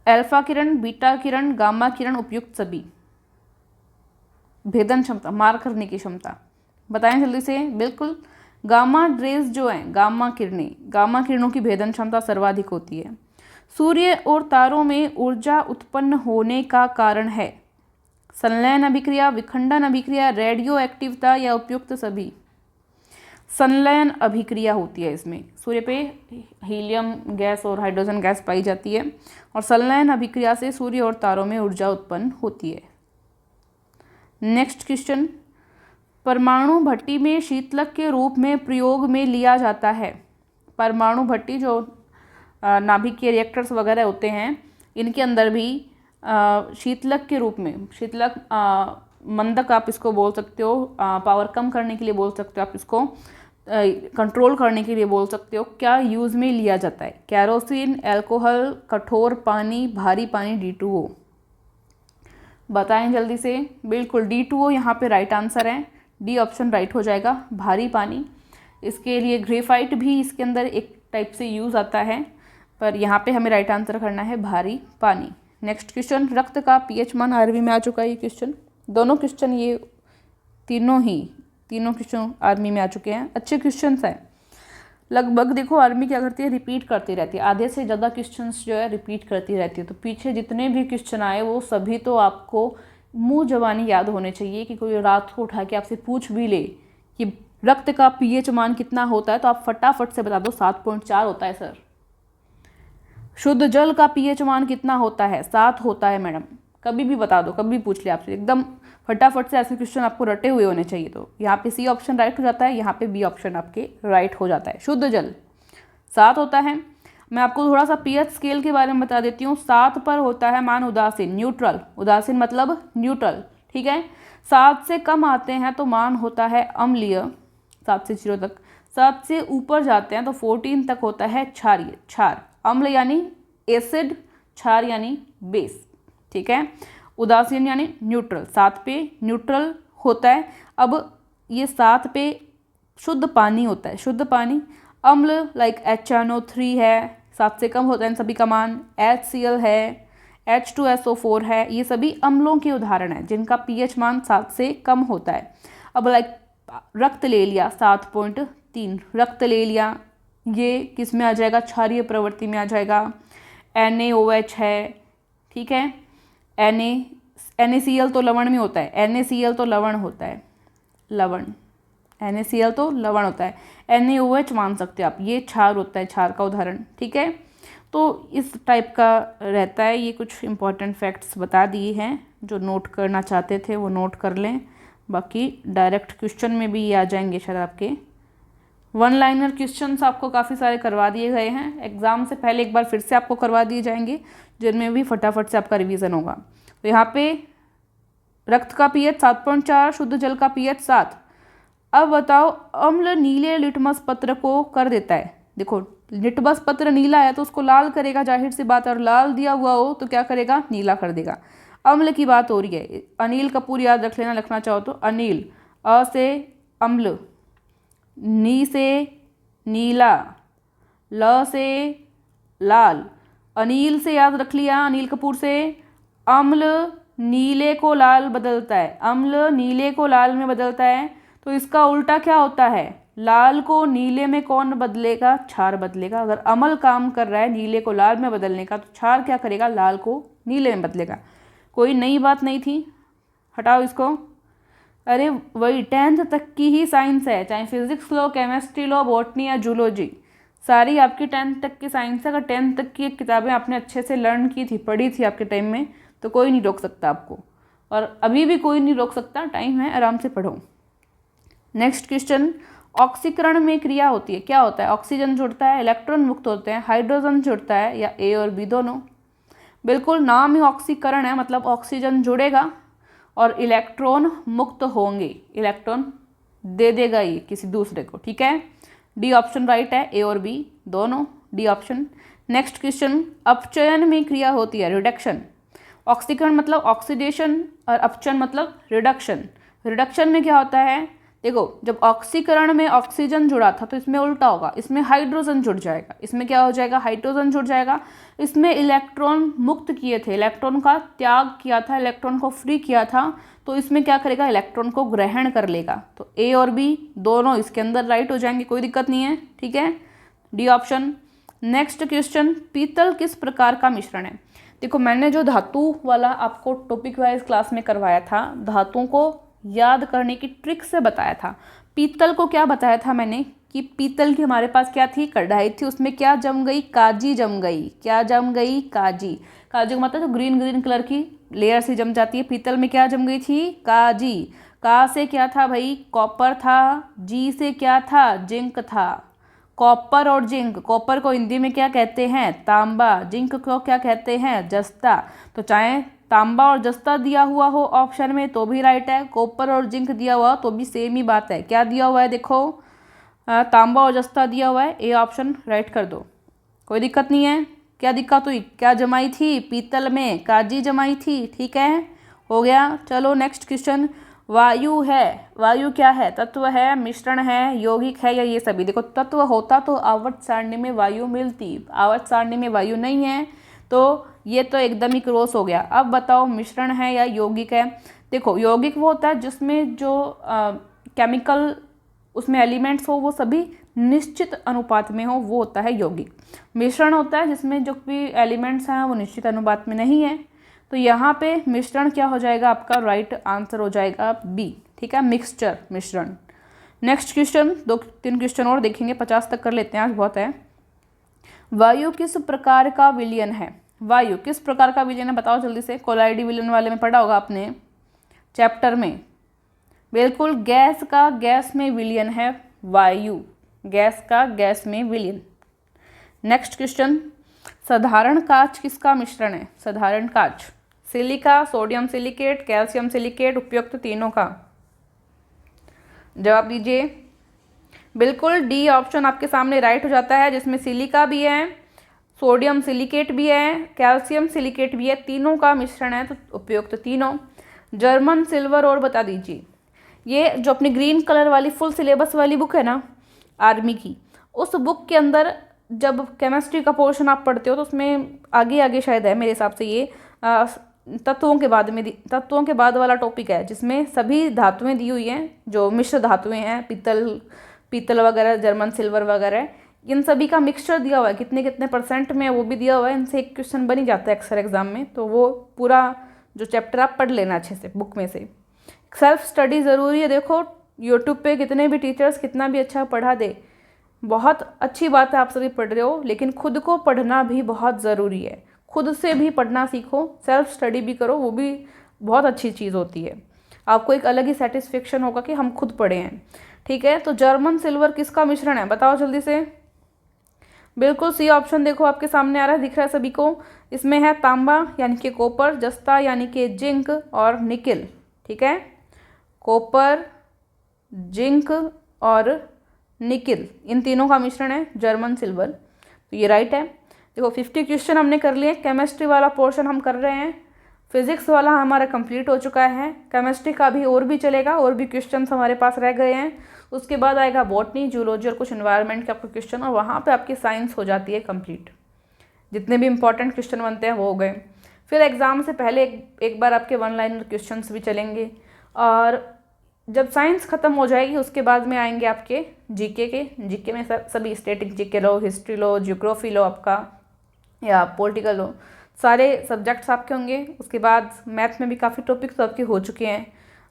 अल्फा किरण, बीटा किरण, गामा किरण, उपयुक्त सभी। भेदन क्षमता, मार करने की क्षमता बताएं जल्दी से। बिल्कुल, गामा रेज जो है, गामा किरणों की भेदन क्षमता सर्वाधिक होती है। सूर्य और तारों में ऊर्जा उत्पन्न होने का कारण है? संलयन अभिक्रिया, विखंडन अभिक्रिया, रेडियो एक्टिवता, या उपयुक्त सभी। संलयन अभिक्रिया होती है इसमें। सूर्य पे हीलियम गैस और हाइड्रोजन गैस पाई जाती है, और संलयन अभिक्रिया से सूर्य और तारों में ऊर्जा उत्पन्न होती है। Next question. परमाणु भट्टी में शीतलक के रूप में प्रयोग में लिया जाता है? परमाणु भट्टी जो नाभिकीय रिएक्टर्स वगैरह होते हैं, इनके अंदर भी शीतलक के रूप में, शीतलक मंदक आप इसको बोल सकते हो, पावर कम करने के लिए बोल सकते हो आप इसको, कंट्रोल करने के लिए बोल सकते हो। क्या यूज़ में लिया जाता है? कैरोसिन, अल्कोहल, कठोर पानी, भारी पानी, D2O। बताएं जल्दी से। बिल्कुल, D2O यहाँ पे राइट आंसर है। डी ऑप्शन राइट हो जाएगा, भारी पानी। इसके लिए ग्रेफाइट भी इसके अंदर एक टाइप से यूज़ आता है, पर यहाँ पे हमें राइट आंसर करना है भारी पानी। Next question. रक्त का पीएच मान आर्मी में आ चुका है ये क्वेश्चन। दोनों क्वेश्चन ये तीनों क्वेश्चन आर्मी में आ चुके हैं। अच्छे क्वेश्चन हैं लगभग। देखो आर्मी क्या करती है, रिपीट करती रहती है, आधे से ज़्यादा क्वेश्चंस जो है रिपीट करती रहती है। तो पीछे जितने भी क्वेश्चन आए वो सभी तो आपको मुंह जबानी याद होने चाहिए, कि कोई रात को उठा के आपसे पूछ भी ले कि रक्त का पीएच मान कितना होता है, तो आप फटाफट से बता दो 7.4 होता है सर। शुद्ध जल का पीएच मान कितना होता है? 7 होता है मैडम। कभी भी बता दो, कभी भी पूछ ले आपसे, एकदम फटाफट से ऐसे क्वेश्चन आपको रटे हुए होने चाहिए। तो यहाँ पे सी ऑप्शन राइट हो जाता है, यहाँ पे बी ऑप्शन आपके राइट हो जाता है। शुद्ध जल 7 होता है। मैं आपको थोड़ा सा पीएच स्केल के बारे में बता देती हूँ। 7 पर होता है मान उदासीन, न्यूट्रल। उदासीन मतलब न्यूट्रल, ठीक है। 7 से कम आते हैं तो मान होता है अम्लीय, 7 से 0 तक। 7 से ऊपर जाते हैं तो 14 तक होता है क्षारीय। क्षार, अम्ल यानी एसिड, क्षार यानी बेस, ठीक है। उदासीन यानी न्यूट्रल, 7 पे न्यूट्रल होता है। अब ये 7 पे शुद्ध पानी होता है, शुद्ध पानी। अम्ल लाइक HNO3 है, 7 से कम होता है इन सभी का मान। HCl है, H2SO4 है, ये सभी अम्लों के उदाहरण हैं जिनका पीएच मान 7 से कम होता है। अब लाइक रक्त ले लिया 7.3, रक्त ले लिया, ये किस में आ जाएगा? क्षारीय प्रवृत्ति में आ जाएगा। NaOH है, ठीक है। NaCl तो लवण में होता है, NaCl तो लवण होता है, लवण, NaCl तो लवण होता है। NaOH मान सकते हो आप, ये क्षार होता है, क्षार का उदाहरण, ठीक है। तो इस टाइप का रहता है। ये कुछ इंपॉर्टेंट फैक्ट्स बता दिए हैं, जो नोट करना चाहते थे वो नोट कर लें। बाकी डायरेक्ट क्वेश्चन में भी ये आ जाएंगे शायद आपके। 1 लाइनर क्वेश्चंस आपको काफ़ी सारे करवा दिए गए हैं, एग्ज़ाम से पहले एक बार फिर से आपको करवा दिए जाएंगे, जिनमें भी फटाफट से आपका रिवीजन होगा। तो यहाँ पे रक्त का पीएच 7.4, शुद्ध जल का पीएच 7। अब बताओ, अम्ल नीले लिटमस पत्र को कर देता है। देखो लिटमस पत्र नीला है तो उसको लाल करेगा, जाहिर सी बात, और लाल दिया हुआ हो तो क्या करेगा? नीला कर देगा। अम्ल की बात हो रही है, अनिल कपूर याद रख लेना, लिखना चाहो तो अनिल, अ से अम्ल, नी से नीला, ल से लाल। अनिल से याद रख लिया, अनिल कपूर से। अम्ल नीले को लाल बदलता है, अम्ल नीले को लाल में बदलता है, तो इसका उल्टा क्या होता है? लाल को नीले में कौन बदलेगा? क्षार बदलेगा। अगर अम्ल काम कर रहा है नीले को लाल में बदलने का, तो क्षार क्या करेगा? लाल को नीले में बदलेगा। कोई नई बात नहीं थी, हटाओ इसको। अरे वही 10th तक की ही साइंस है, चाहे फिजिक्स लो, केमिस्ट्री लो, बॉटनी या जूलॉजी, सारी आपकी 10th तक की साइंस है। अगर 10th तक की किताबें आपने अच्छे से लर्न की थी, पढ़ी थी आपके टाइम में, तो कोई नहीं रोक सकता आपको, और अभी भी कोई नहीं रोक सकता, टाइम है, आराम से पढ़ो। नेक्स्ट क्वेश्चन, ऑक्सीकरण में क्रिया होती है, क्या होता है? ऑक्सीजन जुड़ता है, इलेक्ट्रॉन मुक्त होते हैं, हाइड्रोजन जुड़ता है, या ए और बी दोनों? बिल्कुल, नाम ही ऑक्सीकरण है, मतलब ऑक्सीजन जुड़ेगा और इलेक्ट्रॉन मुक्त होंगे, इलेक्ट्रॉन दे देगा ये किसी दूसरे को, ठीक है। डी ऑप्शन राइट है, ए और बी दोनों, डी ऑप्शन। नेक्स्ट क्वेश्चन, अपचयन में क्रिया होती है, रिडक्शन। ऑक्सीकरण मतलब ऑक्सीडेशन और अपचयन मतलब रिडक्शन। रिडक्शन में क्या होता है? देखो, जब ऑक्सीकरण में ऑक्सीजन जुड़ा था तो इसमें उल्टा होगा, इसमें हाइड्रोजन जुड़ जाएगा। इसमें क्या हो जाएगा? हाइड्रोजन जुड़ जाएगा। इसमें इलेक्ट्रॉन मुक्त किए थे, इलेक्ट्रॉन का त्याग किया था, इलेक्ट्रॉन को फ्री किया था, तो इसमें क्या करेगा? इलेक्ट्रॉन को ग्रहण कर लेगा। तो ए और बी दोनों इसके अंदर राइट हो जाएंगे, कोई दिक्कत नहीं है, ठीक है, डी ऑप्शन। नेक्स्ट क्वेश्चन, पीतल किस प्रकार का मिश्रण है? देखो, मैंने जो धातु वाला आपको टॉपिक वाइज क्लास में करवाया था, धातुओं को याद करने की ट्रिक से बताया था। पीतल को क्या बताया था मैंने कि पीतल की हमारे पास क्या थी? कढ़ाई थी, उसमें क्या जम गई? काजी जम गई। क्या जम गई? काजी। काजी का मतलब जो ग्रीन ग्रीन कलर की लेयर से जम जाती है, पीतल में क्या जम गई थी? काजी। का से क्या था भाई? कॉपर था। जी से क्या था? जिंक था। कॉपर और जिंक, कॉपर को हिंदी में क्या कहते हैं? तांबा। जिंक को क्या कहते हैं? जस्ता। तो चाहे तांबा और जस्ता दिया हुआ हो ऑप्शन में तो भी राइट है, कॉपर और जिंक दिया हुआ तो भी सेम ही बात है। क्या दिया हुआ है? देखो, तांबा और जस्ता दिया हुआ है, ए ऑप्शन राइट कर दो, कोई दिक्कत नहीं है। क्या दिक्कत हुई? क्या जमाई थी? पीतल में काजी जमाई थी, ठीक है, हो गया। चलो नेक्स्ट क्वेश्चन, वायु है, वायु क्या है? तत्व है, मिश्रण है, यौगिक है, या ये सभी? देखो, तत्व होता तो आवर्त सारणी में वायु मिलती, आवर्त सारणी में वायु नहीं है, तो ये तो एकदम ही क्रॉस हो गया। अब बताओ, मिश्रण है या यौगिक है? देखो, यौगिक वो होता है जिसमें जो केमिकल उसमें एलिमेंट्स हो वो सभी निश्चित अनुपात में हो, वो होता है यौगिक। मिश्रण होता है जिसमें जो भी एलिमेंट्स हैं वो निश्चित अनुपात में नहीं है। तो यहाँ पे मिश्रण क्या हो जाएगा? आपका राइट आंसर हो जाएगा बी, ठीक है, मिक्सचर, मिश्रण। नेक्स्ट क्वेश्चन, 2-3 क्वेश्चन और देखेंगे, 50 तक कर लेते हैं, आज बहुत है। वायु किस प्रकार का विलयन है? वायु किस प्रकार का विलयन है? बताओ जल्दी से। कोलाइडी विलयन वाले में पढ़ा होगा आपने चैप्टर में। बिल्कुल, गैस का गैस में विलयन है वायु, गैस का गैस में विलयन। नेक्स्ट क्वेश्चन, साधारण कांच किसका मिश्रण है? साधारण कांच, silica, sodium silicate, calcium silicate, उपयुक्त तीनों का? जवाब दीजिए। बिल्कुल, डी ऑप्शन आपके सामने राइट हो जाता है, जिसमें सिलिका भी है, सोडियम सिलिकेट भी है, कैल्शियम सिलिकेट भी है, तीनों का मिश्रण है, तो उपयुक्त तीनों। जर्मन सिल्वर और बता दीजिए। ये जो अपनी ग्रीन कलर वाली फुल सिलेबस वाली बुक है ना आर्मी की, उस बुक के अंदर जब केमिस्ट्री का पोर्शन आप पढ़ते हो तो उसमें आगे आगे शायद है मेरे हिसाब से, ये तत्वों के बाद में तत्वों के बाद वाला टॉपिक है, जिसमें सभी धातुएं दी हुई हैं, जो मिश्र धातुएं हैं, पीतल वगैरह, जर्मन सिल्वर वगैरह, इन सभी का मिक्सचर दिया हुआ है, कितने कितने % में वो भी दिया हुआ है। इनसे एक क्वेश्चन बन ही जाता है अक्सर एग्जाम में, तो वो पूरा जो चैप्टर आप पढ़ लेना अच्छे से बुक में से। सेल्फ स्टडी ज़रूरी है। देखो, यूट्यूब पे कितने भी टीचर्स कितना भी अच्छा पढ़ा दे, बहुत अच्छी बात है, आप सभी पढ़ रहे हो, लेकिन खुद को पढ़ना भी बहुत ज़रूरी है। खुद से भी पढ़ना सीखो, सेल्फ स्टडी भी करो, वो भी बहुत अच्छी चीज़ होती है। आपको एक अलग ही सेटिस्फेक्शन होगा कि हम खुद पढ़े हैं, ठीक है। तो जर्मन सिल्वर किसका मिश्रण है? बताओ जल्दी से। बिल्कुल, सी ऑप्शन देखो आपके सामने आ रहा है, दिख रहा है सभी को। इसमें है तांबा यानी कि कॉपर, जस्ता यानी कि जिंक, और निकिल, ठीक है। कॉपर, जिंक और निकिल, इन तीनों का मिश्रण है जर्मन सिल्वर, तो ये राइट है। देखो, 50 क्वेश्चन हमने कर लिए। केमिस्ट्री वाला पोर्शन हम कर रहे हैं, फिजिक्स वाला हमारा कंप्लीट हो चुका है, केमिस्ट्री का भी और भी चलेगा, और भी क्वेश्चंस हमारे पास रह गए हैं। उसके बाद आएगा बॉटनी, जूलॉजी और कुछ एनवायरनमेंट के आपके क्वेश्चन, और वहाँ पे आपकी साइंस हो जाती है कंप्लीट। जितने भी इंपॉर्टेंट क्वेश्चन बनते हैं वो हो गए। फिर एग्ज़ाम से पहले एक बार आपके 1 लाइनर क्वेश्चंस भी चलेंगे, और जब साइंस ख़त्म हो जाएगी उसके बाद में आएंगे आपके जीके के। जीके में सभी स्टैटिक जीके लो, हिस्ट्री लो, जियोग्राफी लो आपका, या पॉलिटिकल लो, सारे सब्जेक्ट्स आपके होंगे। उसके बाद मैथ में भी काफ़ी टॉपिक तो आपके हो चुके हैं,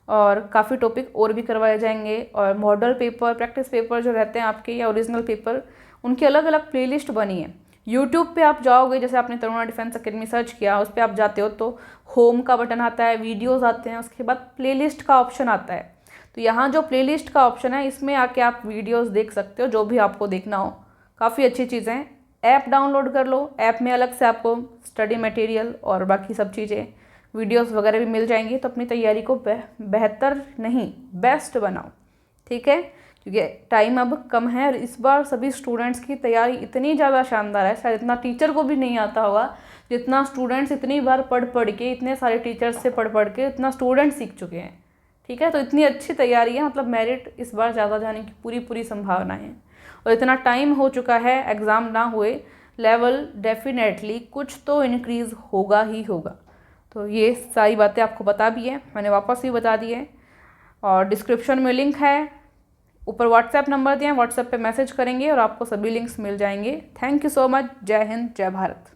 और काफ़ी टॉपिक और भी करवाए जाएंगे। और मॉडल पेपर, प्रैक्टिस पेपर जो रहते हैं आपके, या ओरिजिनल पेपर, उनकी अलग अलग प्लेलिस्ट बनी है। यूट्यूब पे आप जाओगे, जैसे आपने तरुणा डिफेंस अकेडमी सर्च किया, उस पर आप जाते हो तो होम का बटन आता है, वीडियोज़ आते हैं, उसके बाद प्लेलिस्ट का ऑप्शन आता है। तो यहाँ जो प्लेलिस्ट का ऑप्शन है, इसमें आके आप वीडियोज़ देख सकते हो जो भी आपको देखना हो। काफ़ी अच्छी चीज़ें हैं। ऐप डाउनलोड कर लो, ऐप में अलग से आपको स्टडी मटेरियल और बाकी सब चीज़ें, वीडियोस वगैरह भी मिल जाएंगी। तो अपनी तैयारी को बेहतर नहीं, बेस्ट बनाओ, ठीक है, क्योंकि टाइम अब कम है। और इस बार सभी स्टूडेंट्स की तैयारी इतनी ज़्यादा शानदार है, शायद इतना टीचर को भी नहीं आता होगा जितना स्टूडेंट्स इतनी बार पढ़ के, इतने सारे टीचर्स से पढ़ के इतना स्टूडेंट सीख चुके हैं, ठीक है। तो इतनी अच्छी तैयारी है, मतलब मेरिट इस बार ज़्यादा जाने की पूरी संभावना है। और इतना टाइम हो चुका है एग्ज़ाम ना हुए, लेवल डेफिनेटली कुछ तो इंक्रीज़ होगा ही होगा। तो ये सारी बातें आपको बता भी है, मैंने वापस भी बता दी है। और डिस्क्रिप्शन में लिंक है, ऊपर व्हाट्सएप नंबर दिए हैं, व्हाट्सएप पे मैसेज करेंगे और आपको सभी लिंक्स मिल जाएंगे। Thank you so much. जय हिंद, जय भारत।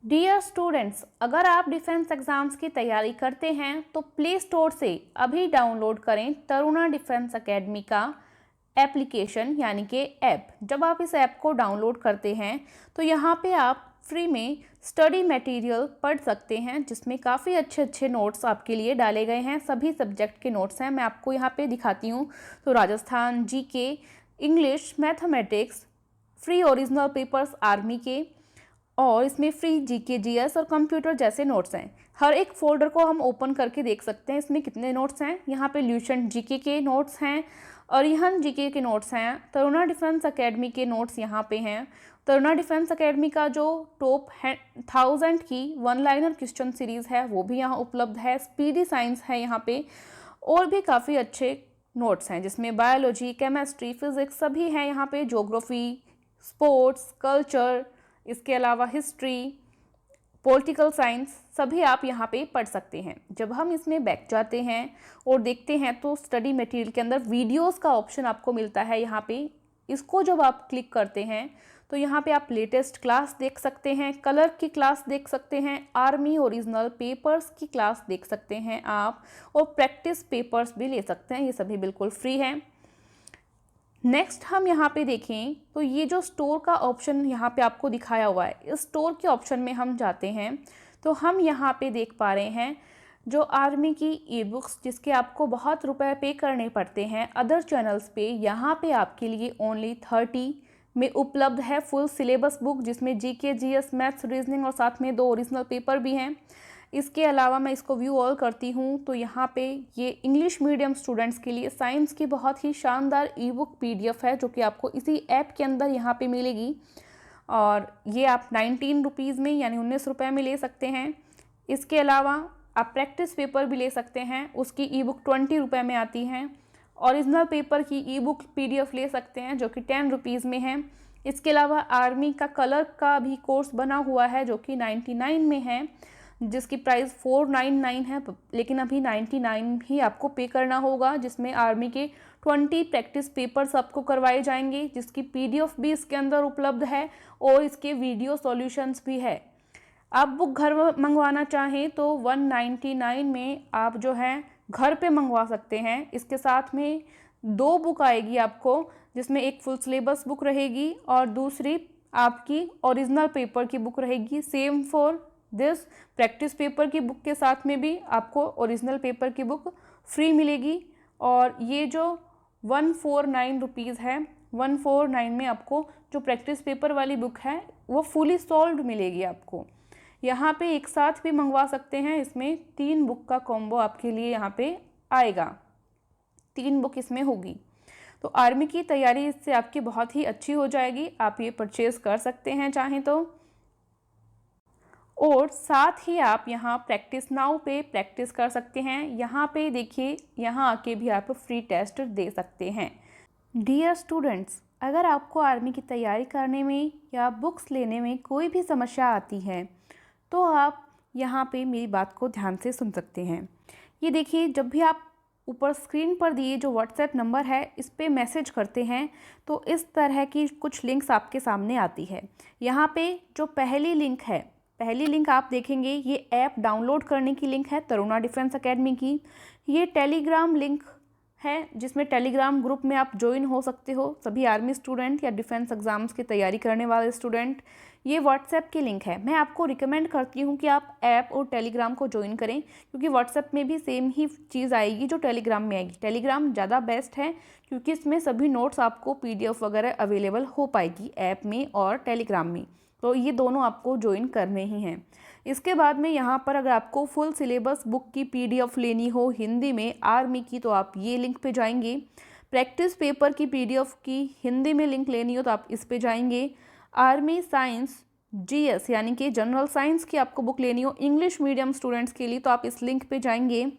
डियर स्टूडेंट्स, अगर आप डिफेंस एग्ज़ाम्स की तैयारी करते हैं तो प्ले स्टोर से अभी डाउनलोड करें तरुणा डिफेंस एकेडमी का एप्लीकेशन, यानी कि ऐप। जब आप इस ऐप को डाउनलोड करते हैं तो यहाँ पे आप फ्री में स्टडी मटेरियल पढ़ सकते हैं, जिसमें काफ़ी अच्छे नोट्स आपके लिए डाले गए हैं। सभी सब्जेक्ट के नोट्स हैं, मैं आपको यहाँ पे दिखाती हूँ। तो Rajasthan, GK, English, mathematics, free original papers army के, और इसमें फ्री जीके, जीएस और कंप्यूटर जैसे नोट्स हैं। हर एक फोल्डर को हम ओपन करके देख सकते हैं इसमें कितने नोट्स हैं। यहाँ पे ल्यूसेंट जीके के नोट्स हैं, अरिहंत जीके के नोट्स हैं, तरुणा डिफेंस एकेडमी के नोट्स यहाँ पे हैं। तरुणा डिफेंस एकेडमी का जो टॉप 1000 की वन लाइनर क्वेश्चन सीरीज़ है वो भी यहाँ उपलब्ध है। स्पीडी साइंस है यहाँ पे, और भी काफ़ी अच्छे नोट्स हैं जिसमें बायोलॉजी, केमिस्ट्री, फिजिक्स सभी हैं यहाँ पे। ज्योग्राफी, स्पोर्ट्स, कल्चर, इसके अलावा हिस्ट्री, पॉलिटिकल साइंस सभी आप यहाँ पे पढ़ सकते हैं। जब हम इसमें बैक जाते हैं और देखते हैं तो स्टडी मटेरियल के अंदर वीडियोस का ऑप्शन आपको मिलता है यहाँ पे। इसको जब आप क्लिक करते हैं तो यहाँ पे आप लेटेस्ट क्लास देख सकते हैं, कलर की क्लास देख सकते हैं, आर्मी ओरिजिनल पेपर्स की क्लास देख सकते हैं आप, और प्रैक्टिस पेपर्स भी ले सकते हैं। ये सभी बिल्कुल फ्री हैं। नेक्स्ट हम यहाँ पे देखें तो ये जो स्टोर का ऑप्शन यहाँ पे आपको दिखाया हुआ है, इस स्टोर के ऑप्शन में हम जाते हैं तो हम यहाँ पे देख पा रहे हैं जो आर्मी की ई बुक्स, जिसके आपको बहुत रुपए पे करने पड़ते हैं अदर चैनल्स पे, यहाँ पे आपके लिए ओनली 30 में उपलब्ध है फुल सिलेबस बुक, जिसमें जीके, जीएस, मैथ्स, रीजनिंग और साथ में 2 ओरिजिनल पेपर भी हैं। इसके अलावा मैं इसको व्यू ऑल करती हूँ तो यहाँ पे ये इंग्लिश मीडियम स्टूडेंट्स के लिए साइंस की बहुत ही शानदार ई बुक PDF है, जो कि आपको इसी ऐप के अंदर यहाँ पे मिलेगी। और ये आप 19 रुपीज़ में, यानी 19 रुपये में ले सकते हैं। इसके अलावा आप प्रैक्टिस पेपर भी ले सकते हैं, उसकी ई बुक 20 रुपये में आती हैं। ओरिजिनल पेपर की ई बुक PDF ले सकते हैं जो कि 10 रुपीज़ में है। इसके अलावा आर्मी का कलर का भी कोर्स बना हुआ है जो कि 99 में है, जिसकी प्राइस 499 है, लेकिन अभी 99 ही आपको पे करना होगा, जिसमें आर्मी के 20 प्रैक्टिस पेपर्स आपको करवाए जाएंगे, जिसकी PDF भी इसके अंदर उपलब्ध है और इसके वीडियो सॉल्यूशंस भी है। आप बुक घर मंगवाना चाहें तो 199 में आप जो है घर पे मंगवा सकते हैं। इसके साथ में 2 बुक आएगी आपको, जिसमें एक फुल सिलेबस बुक रहेगी और दूसरी आपकी ओरिजिनल पेपर की बुक रहेगी। Same for this, practice paper की बुक के साथ में भी आपको ओरिजिनल पेपर की बुक फ्री मिलेगी। और ये जो 149 रुपीज़ है, 149 में आपको जो प्रैक्टिस पेपर वाली बुक है वो फुली सॉल्व्ड मिलेगी आपको। यहाँ पे एक साथ भी मंगवा सकते हैं, इसमें 3 बुक का कॉम्बो आपके लिए यहाँ पे आएगा, 3 बुक इसमें होगी। तो आर्मी की तैयारी इससे आपकी बहुत ही अच्छी हो जाएगी। आप ये परचेज़ कर सकते हैं चाहें तो। और साथ ही आप यहाँ प्रैक्टिस नाउ पे प्रैक्टिस कर सकते हैं। यहाँ पे देखिए, यहाँ आके भी आप फ्री टेस्ट दे सकते हैं। डियर स्टूडेंट्स, अगर आपको आर्मी की तैयारी करने में या बुक्स लेने में कोई भी समस्या आती है तो आप यहाँ पे मेरी बात को ध्यान से सुन सकते हैं। ये देखिए, जब भी आप ऊपर स्क्रीन पर दिए जो व्हाट्सएप नंबर है इस पर मैसेज करते हैं तो इस तरह की कुछ लिंक्स आपके सामने आती है। यहाँ पे जो पहली लिंक है, पहली लिंक आप देखेंगे ये ऐप डाउनलोड करने की लिंक है तरुणा डिफेंस एकेडमी की। ये टेलीग्राम लिंक है जिसमें टेलीग्राम ग्रुप में आप ज्वाइन हो सकते हो, सभी आर्मी स्टूडेंट या डिफेंस एग्जाम्स की तैयारी करने वाले स्टूडेंट। ये व्हाट्सएप की लिंक है। मैं आपको रिकमेंड करती हूँ कि आप ऐप और टेलीग्राम को ज्वाइन करें, क्योंकि व्हाट्सएप में भी सेम ही चीज़ आएगी जो टेलीग्राम में आएगी। टेलीग्राम ज़्यादा बेस्ट है क्योंकि इसमें सभी नोट्स आपको PDF वगैरह अवेलेबल हो पाएगी ऐप में और टेलीग्राम में। तो ये दोनों आपको ज्वाइन करने ही हैं। इसके बाद में यहाँ पर अगर आपको फुल सिलेबस बुक की PDF लेनी हो हिंदी में आर्मी की, तो आप ये लिंक पे जाएंगे। प्रैक्टिस पेपर की PDF की हिंदी में लिंक लेनी हो तो आप इस पे जाएंगे। आर्मी साइंस GS यानी कि जनरल साइंस की आपको बुक लेनी हो इंग्लिश मीडियम स्टूडेंट्स के लिए, तो आप इस लिंक पे जाएंगे।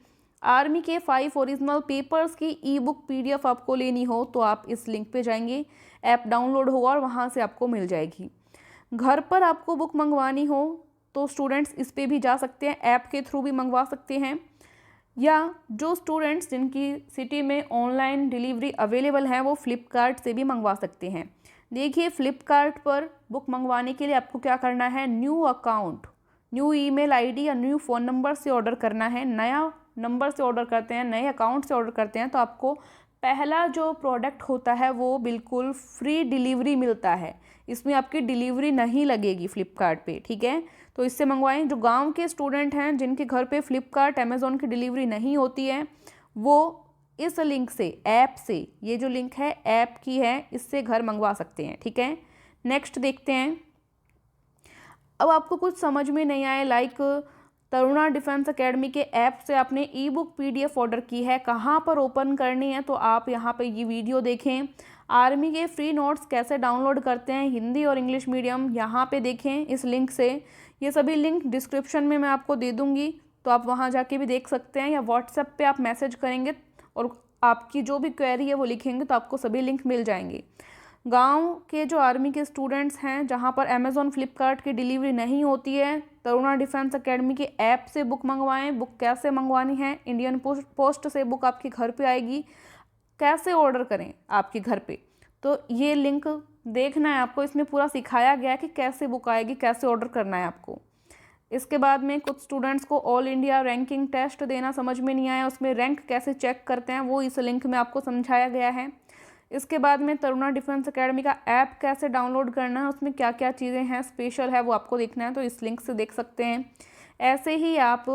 आर्मी के 5 ओरिजिनल पेपर्स की ई-बुक PDF आपको लेनी हो तो आप इस लिंक पे जाएंगे। ऐप डाउनलोड होगा और वहाँ से आपको मिल जाएगी। घर पर आपको बुक मंगवानी हो तो स्टूडेंट्स इस पे भी जा सकते हैं, ऐप के थ्रू भी मंगवा सकते हैं, या जो स्टूडेंट्स जिनकी सिटी में ऑनलाइन डिलीवरी अवेलेबल है वो फ्लिपकार्ट से भी मंगवा सकते हैं। देखिए, फ्लिपकार्ट पर बुक मंगवाने के लिए आपको क्या करना है, new account, new email ID या न्यू फ़ोन नंबर से ऑर्डर करना है। नया नंबर से ऑर्डर करते हैं, नए अकाउंट से ऑर्डर करते हैं तो आपको पहला जो प्रोडक्ट होता है वो बिल्कुल फ्री डिलीवरी मिलता है। इसमें आपकी डिलीवरी नहीं लगेगी फ्लिपकार्ट पे, ठीक है। तो इससे मंगवाएं। जो गांव के स्टूडेंट हैं जिनके घर पे फ्लिपकार्ट अमेज़ॉन की डिलीवरी नहीं होती है, वो इस लिंक से, ऐप से, ये जो लिंक है ऐप की है, इससे घर मंगवा सकते हैं, ठीक है। नेक्स्ट देखते हैं। अब आपको कुछ समझ में नहीं आए, लाइक तरुणा डिफेंस एकेडमी के ऐप से आपने ई-बुक PDF ऑर्डर की है, कहाँ पर ओपन करनी है, तो आप यहाँ पे ये वीडियो देखें। आर्मी के फ्री नोट्स कैसे डाउनलोड करते हैं हिंदी और इंग्लिश मीडियम, यहाँ पे देखें इस लिंक से। ये सभी लिंक डिस्क्रिप्शन में मैं आपको दे दूँगी, तो आप वहाँ जाके भी देख सकते हैं, या व्हाट्सएप पे आप मैसेज करेंगे और आपकी जो भी क्वेरी है वो लिखेंगे तो आपको सभी लिंक मिल जाएंगे। गांव के जो आर्मी के स्टूडेंट्स हैं जहां पर अमेज़ॉन फ्लिपकार्ट की डिलीवरी नहीं होती है, तरुणा डिफेंस एकेडमी के ऐप से बुक मंगवाएं। बुक कैसे मंगवानी है, इंडियन पोस्ट से बुक आपके घर पे आएगी, कैसे ऑर्डर करें आपके घर पे, तो ये लिंक देखना है आपको। इसमें पूरा सिखाया गया है कि कैसे बुक आएगी, कैसे ऑर्डर करना है आपको। इसके बाद में कुछ स्टूडेंट्स को ऑल इंडिया रैंकिंग टेस्ट देना समझ में नहीं आया, उसमें रैंक कैसे चेक करते हैं वो इस लिंक में आपको समझाया गया है। इसके बाद में तरुणा डिफेंस एकेडमी का ऐप कैसे डाउनलोड करना है, उसमें क्या क्या चीज़ें हैं स्पेशल है वो आपको देखना है, तो इस लिंक से देख सकते हैं। ऐसे ही आप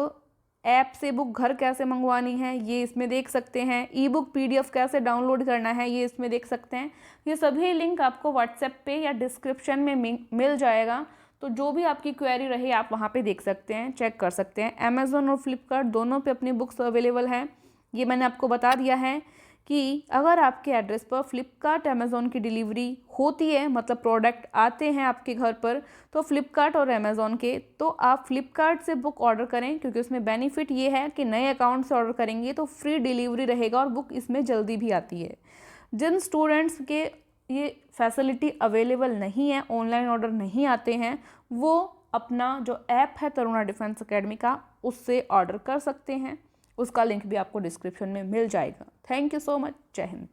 ऐप से बुक घर कैसे मंगवानी है ये इसमें देख सकते हैं। ई-बुक PDF कैसे डाउनलोड करना है ये इसमें देख सकते हैं। ये सभी लिंक आपको व्हाट्सएप पे या डिस्क्रिप्शन में मिल जाएगा, तो जो भी आपकी क्वेरी रहे आप वहाँ पे देख सकते हैं, चेक कर सकते हैं। अमेज़ॉन और फ्लिपकार्ट दोनों पे अपनी बुक्स अवेलेबल हैं। ये मैंने आपको बता दिया है कि अगर आपके एड्रेस पर फ्लिपकार्ट अमेज़ॉन की डिलीवरी होती है, मतलब प्रोडक्ट आते हैं आपके घर पर, तो फ्लिपकार्ट और अमेज़ॉन के, तो आप फ्लिपकार्ट से बुक ऑर्डर करें, क्योंकि उसमें बेनिफिट ये है कि नए अकाउंट से ऑर्डर करेंगे तो फ्री डिलीवरी रहेगा और बुक इसमें जल्दी भी आती है। जिन स्टूडेंट्स के ये फैसिलिटी अवेलेबल नहीं है, ऑनलाइन ऑर्डर नहीं आते हैं, वो अपना जो ऐप है तरुणा डिफेंस एकेडमी का उससे ऑर्डर कर सकते हैं। उसका लिंक भी आपको डिस्क्रिप्शन में मिल जाएगा। Thank you so much. जय हिंद।